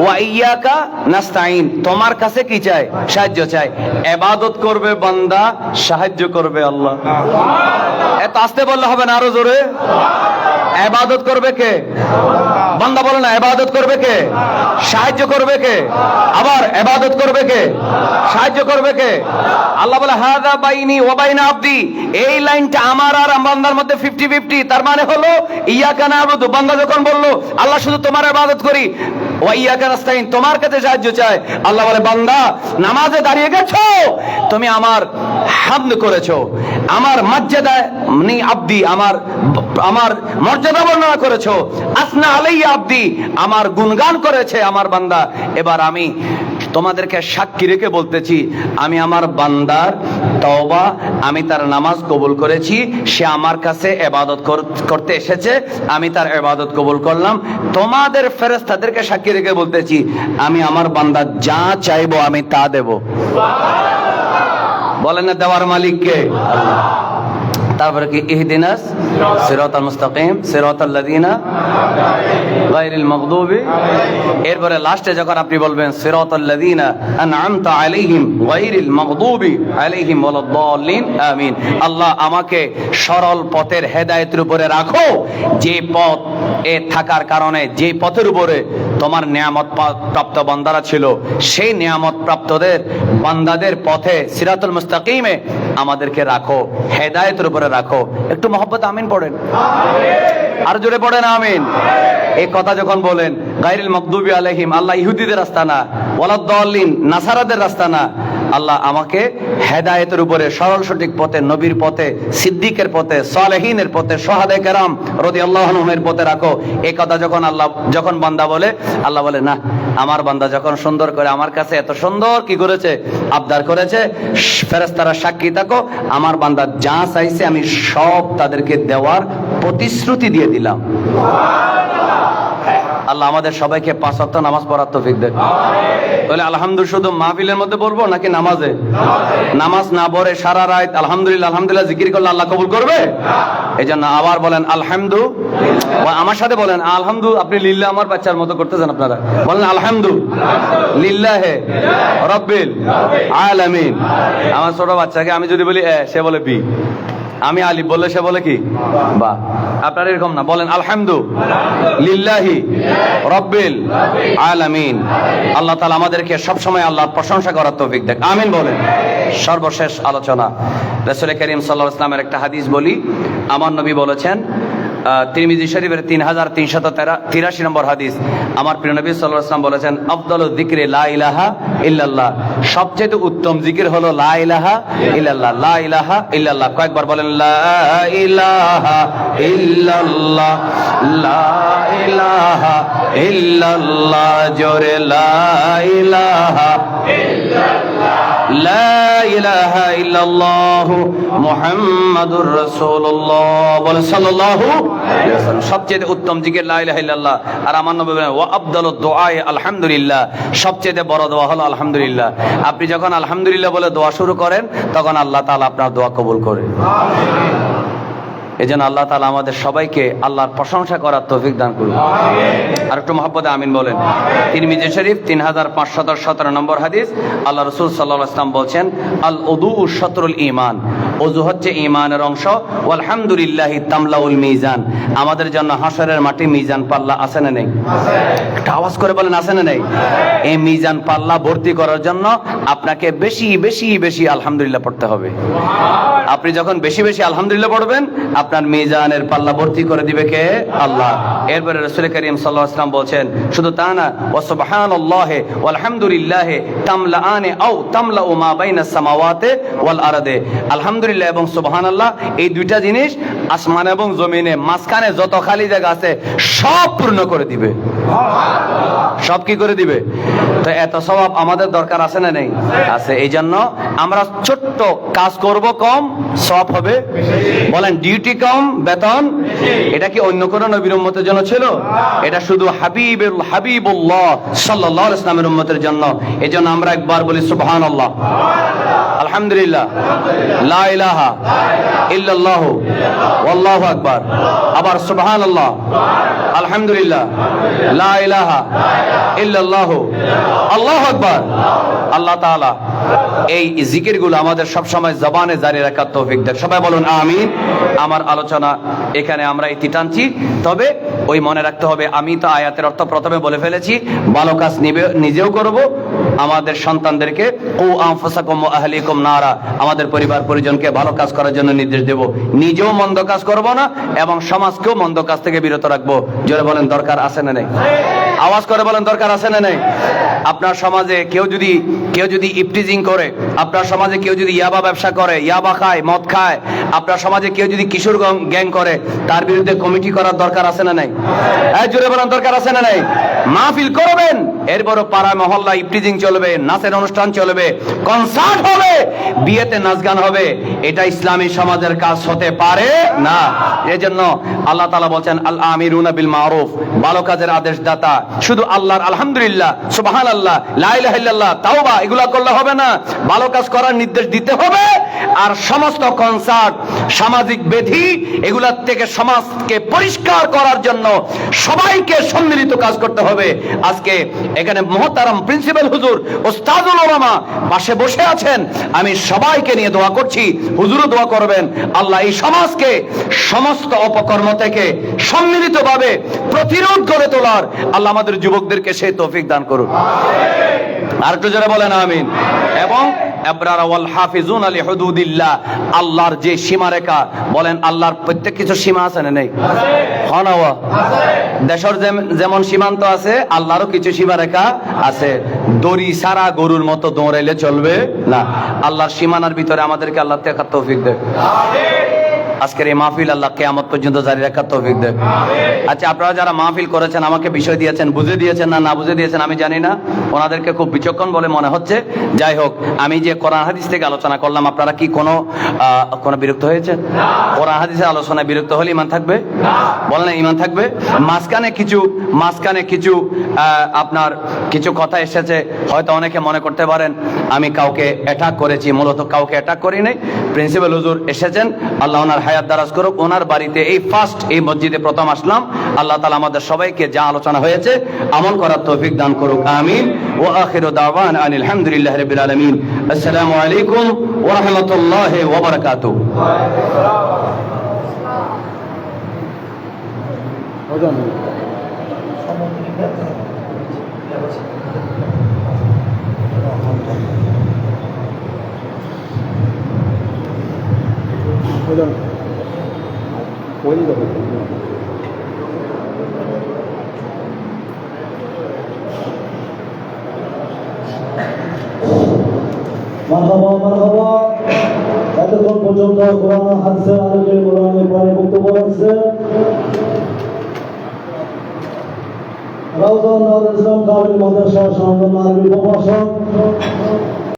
Speaker 1: ওয়া ইয়্যাকা নাস্তাইন, তোমার কাছে কি চাই? সাহায্য চাই। ইবাদত করবে বান্দা, সাহায্য করবে আল্লাহ। এত আস্তে বললে হবে না, আরো জোরে। ইবাদত করবে কে? বান্দা। বলে না ইবাদত করবে কে? সাহায্য করবে কে? আবার ইবাদত করবে কে? সাহায্য করবে কে? আল্লাহ বলে হাযা বাইনি ওয়া বাইনা আবদি, এই লাইনটা আমার আর বান্দার মধ্যে 50-50। তার মানে হলো ইয়্যাকা না'বুদু, বান্দা যখন বললো আল্লাহ শুধু তোমার ইবাদত করি, ওয়া ইয়্যাকা নাস্তাইন, তোমার কাছে সাহায্য চাই, আল্লাহ বলে বান্দা নামাজে দাঁড়িয়ে গেছো, তুমি আমার হামদ করেছো, আমার মর্যাদা নি আবদি, আমার মর্যাদা বর্ণনা করেছো, আসনা আলাইয়া আবদি, আমার গুণগান করেছে আমার বান্দা। এবার আমি তোমাদেরকে সাক্ষী রেখে বলতেছি, আমি আমার বান্দার তওবা, আমি তার নামাজ কবুল করেছি, সে আমার কাছে ইবাদত করতে এসেছে, আমি তার ইবাদত কবুল করলাম। তোমাদের ফেরেশতাদেরকে সাক্ষী রেখে বলতেছি, আমি আমার বান্দা যা চাইবো আমি তা দেব। বলেন না দেওয়ার মালিক কে? আল্লাহ। তারপরে কি ইহদিনাস সিরাতাল মুস্তাকিম সিরাতাল লাযিনা গায়রিল মাগদুবি, এরপরে লাস্টে যখন আপনি বলবেন সিরাতাল লাযিনা আন'আমতা আলাইহিম গায়রিল মাগদুবি আলাইহিম ওয়ালাদ-দাল্লিন আমিন, আল্লাহ আমাকে সরল পথের হেদায়েতের উপরে রাখো, যে পথ এ থাকার কারণে যে পথের উপরে তোমার নিয়ামত প্রাপ্ত বান্দারা ছিল, সেই নিয়ামত প্রাপ্তদের বান্দাদের পথে সিরাতুল মুস্তাকিমে আমাদেরকে রাখো, হেদায়েতের উপরে রাখো। একটু মহব্বত আমিন পড়েন, আর জোরে পড়েন আমিন। এই কথা যখন বলেন গায়রিল মাগদুবি আলাইহিম, আল্লাহ ইহুদিদের রাস্তা না, ওয়ালাদ-দাল্লিন নাসারাদের রাস্তা না, আল্লাহ আমাকে হেদায়েতের উপরে সরল সঠিক পথে, নবীর পথে, সিদ্দিকের পথে, সালেহিনের পথে, শুহাদায়ে কেরাম রাদিয়াল্লাহু আনহুমের পথে রাখো। এই কথা যখন বান্দা বলে, আল্লাহ বলে না, আমার বান্দা যখন সুন্দর করে আমার কাছে এত সুন্দর কি করেছে? আবদার করেছে, ফেরেশতারা সাক্ষী থাকো, আমার বান্দা যা চাইছে আমি সব তাদেরকে দেওয়ার প্রতিশ্রুতি দিয়ে দিলাম। আল্লাহ আমাদের সবাইকে 5 ওয়াক্ত নামাজ পড়ার তৌফিক দেন। তাহলে আলহামদুলিল্লাহ শুধু মাহফিলের মধ্যে বলবো নাকি নামাজে? নামাজ না পড়ে সারা রাত আলহামদুলিল্লাহ আলহামদুলিল্লাহ জিকির করলে আল্লাহ কবুল করবে? এই জন্য আবার বলেন আলহামদু, আমার সাথে বলেন আলহামদু। আপনি লিল্লাহ আমার বাচ্চার মতো করতেছেন, আপনারা বলেন আলহামদু লিল্লাহি রাব্বিল আলামিন। আমার ছোট বাচ্চাকে আমি যদি বলি এ, সে বলে বি, আমি আলিফ বললে সে বলে কি বা। আপনারা এরকম না, বলেন আলহামদু লিল্লাহি রাব্বিল আলামিন। আল্লাহ তাআলা আমাদেরকে সব সময় আল্লাহর প্রশংসা করার তৌফিক দেন, আমিন বলেন। সর্বশেষ আলোচনা, রাসূল করিম সাল্লাল্লাহু আলাইহি ওয়াসাল্লামের একটা হাদিস বলি। আমার নবী বলেছেন, তিরমিজি শরীফের 3383 নম্বর হাদিস, আমার প্রিয় নবী সাল্লাল্লাহু আলাইহি ওয়াসাল্লাম বলেছেন, আফদালুয যিকরি লা ইলাহা ইল্লাল্লাহ, সবচেয়ে উত্তম জিকির হলো লা ইলাহা ইল্লাল্লাহ। লা ইলাহা ইল্লাল্লাহ কয়েকবার বলেন, লা ইলাহা ইল্লাল্লাহ, লা ইলাহা ইল্লাল্লাহ, জোরে লা ইলাহা ইল্লাল্লাহ, লা ইলাহা ইল্লাল্লাহ মুহাম্মাদুর রাসূলুল্লাহ, বলেন সাল্লাল্লাহু আলাইহি ওয়াসাল্লাম। সবচেয়ে উত্তম জিকির লা ইলাহা ইল্লাল্লাহ। আর আমার নবী বলেন, ওয়া আফদালুদ দুআ আলহামদুলিল্লাহ, সবচেয়ে বড় দোয়া হলো আলহামদুলিল্লাহ। আপনি যখন আলহামদুলিল্লাহ বলে দোয়া শুরু করেন, তখন আল্লাহ তাআলা আপনার দোয়া কবুল করে। এজন্য আল্লাহ তাআলা আমাদের সবাইকে আল্লাহর প্রশংসা করার তৌফিক দান করুন। আর একটু মহব্বতে আমিন বলেন। তিরমিজি শরীফ 3517 নম্বর হাদিস, আল্লাহ রাসূল সাল্লাল্লাহু আলাইহি ওয়াসাল্লাম বলেন, আল উযু শাতরুল ঈমান, ওযু হচ্ছে ঈমানের অংশ। ওয়াল হামদুলিল্লাহি তামলাউল মিজান, আমাদের জন্য হাশরের মাঠে মিজান পাল্লা আছে না নেই? একটা আওয়াজ করে বলেন আছে না নেই? এই মিজান পাল্লা ভর্তি করার জন্য আপনাকে বেশি বেশি বেশি আলহামদুলিল্লাহ পড়তে হবে। আপনি যখন বেশি বেশি আলহামদুলিল্লাহ পড়বেন, আপনার মিজানের পাল্লা ভর্তি করে দিবে কে? আল্লাহ। এরপরে রাসূল করিম সাল্লাল্লাহু আলাইহি ওয়াসাল্লাম বলেন, শুধু তা না, ওয়া সুবহানাল্লাহি ওয়াল হামদুলিল্লাহি তামলাআনি আও তামলাউ মা বাইনাস সামাওয়াতি ওয়াল আরদি, আলহামদুলিল্লাহ আলহামদুলিল্লাহ এবং সুবহানাল্লাহ, এই দুইটা জিনিস আসমান এবং জমিনে মাঝখানে যত খালি জায়গা আছে সব পূর্ণ করে দিবে। সব কি করে দিবে? তো এত সওয়াব আমাদের দরকার আছে না নেই? আছে। এই জন্য আমরা ছোট্ট কাজ করব, কম সওয়াব হবে। বলেন ডিউটি কম, বেতন। এটা কি অন্য কোন নবীর উম্মতের জন্য ছিল? এটা শুধু হাবিবুল্লাহ সাল্লাল্লাহু আলাইহি ওয়াসাল্লামের উম্মতের জন্য। এই জন্য আমরা একবার বলি সুবহানাল্লাহ, আলহামদুলিল্লাহ, লা ইলাহা ইল্লাল্লাহ, ওয়াল্লাহু আকবার। আবার সুবহানাল্লাহ, আলহামদুলিল্লাহ, লা ইলাহা ইল্লাল্লাহ, আল্লাহু আকবার। আল্লাহ তাআলা এই জিকিরগুলো আমাদের সব সময় জবানে জারি রাখার তৌফিক দেন। সবাই বলুন আমিন। আমার আলোচনা এখানে আমরা ইতি টানছি, তবে ওই মনে রাখতে হবে, আমি তো আয়াতের অর্থ প্রথমে বলে ফেলেছি, ভালো কাজ নিজেও করব, আমাদের সন্তানদেরকে ও আনফুসাকুম ওয়া আহলিকুম নারা, আমাদের পরিবার পরিজনকে ভালো কাজ করার জন্য নির্দেশ দেব। নিজেও মন্দ কাজ করব না এবং সমাজকেও মন্দ কাজ থেকে বিরত রাখবো। জোরে বলেন দরকার আছে না নেই? আওয়াজ করে বলেন দরকার আছে না নেই? আপনার সমাজে কেউ যদি ইফটিজিং করে, আপনার সমাজে কেউ যদি ইয়াবা ব্যবসা করে, ইয়াবা খায়, মদ খায়, আপনার সমাজে কেউ যদি কিশোর গ্যাং করে, তার বিরুদ্ধে কমিটি করার দরকার আছে না নাই? জোরে বলেন দরকার আছে না নাই? মাহফিল করবেন, এরপরও পাড়ায় মহল্লা ইফটিজিং চলবে, নাচের অনুষ্ঠান চলবে, কনসার্ট হবে, বিয়েতে নাচ গান হবে, এটা ইসলামী সমাজের কাজ হতে পারে না। এজন্য আল্লাহ তাআলা বলেন আল আমিরুনা বিল মারুফ, ভালো কাজের আদেশদাতা। শুধু আল্লাহর আলহামদুলিল্লাহ, সুবহানাল্লাহ, লা ইলাহা ইল্লাল্লাহ, তাওবা এগুলা করলে হবে না, ভালো কাজ করার নির্দেশ দিতে হবে। আর সমস্ত কনসার্ট, সামাজিক বেধি, এগুলার থেকে সমাজকে পরিষ্কার করার জন্য সবাইকে সম্মিলিত কাজ করতে হবে। আজকে এখানে মহতারাম প্রিন্সিপাল হুজুর ওস্তাদুল উলামা পাশে বসে আছেন, আমি সবাইকে নিয়ে দোয়া করছি, হুজুরও দোয়া করবেন, আল্লাহ এই সমাজকে সমস্ত অপকর্ম থেকে সম্মিলিতভাবে প্রতিরোধ করে তোলার আল্লাহ আমাদের যুবকদেরকে সেই তৌফিক দান করুন। আর একটু জোরে বলেন আমিন। এবং আবরার ওয়াল হাফিজুন আলি হুদুদিল্লাহ, আল্লাহর যে সীমারেখা, বলেন আল্লাহর প্রত্যেক কিছু সীমা আছে না নেই? হনাওয়া দেশের যেমন সীমান্ত আছে, আল্লাহরও কিছু সীমারেখা আছে। দড়ি সারা গরুর মতো দৌড়াইলে চলবে না। আল্লাহর সীমানার ভিতরে আমাদেরকে আল্লাহ দেখার তৌফিক দেয়। আজকের এই মাহফিল আল্লাহ কিয়ামত পর্যন্ত জারি রাখার তৌফিক দেয়। আচ্ছা, আপনারা যারা মাহফিল করেছেন, আমাকে বিষয় দিয়েছেন, বুঝে দিয়েছেন না বুঝে দিয়েছেন আমি জানি না, ওনাদেরকে খুব বিচক্ষণ বলে মনে হচ্ছে। যাই হোক, আমি যে কোরআন হাদিস থেকে আলোচনা করলাম, আপনারা কি কোনো বিরক্ত হয়েছেন? কোরআন হাদিসের আলোচনায় বিরক্ত হলে ইমান থাকবে? বলেন ইমান থাকবে। মাঝখানে কিছু আপনার কিছু কথা এসেছে, হয়তো অনেকে মনে করতে পারেন আমি কাউকে অ্যাটাক করেছি। মূলত কাউকে অ্যাটাক করি নাই। প্রিন্সিপাল হুজুর এসেছেন, আল্লাহ ওনার হায়াত দারাজ করুক। ওনার বাড়িতে এই ফার্স্ট, এই মসজিদে প্রথম আসলাম। আল্লাহ তাআলা আমাদের সবাইকে যা আলোচনা হয়েছে আমল করার তৌফিক দান করুক, আমিন। ওয়া আখিরু দাওয়ানা আনিল হামদুলিল্লাহি রাব্বিল আলামিন। আসসালামু আলাইকুম ওয়া রাহমাতুল্লাহি ওয়া বারাকাতুহু।
Speaker 2: মারহাবা। এতক্ষণ পর্যন্ত কোরআন হাদিসের আলোকে কোরআনের প্রায় বক্তব্য রাখছে রাউজান দারুল ইসলাম কামিল মাদ্রাসা সমাধান আরবি প্রভাষক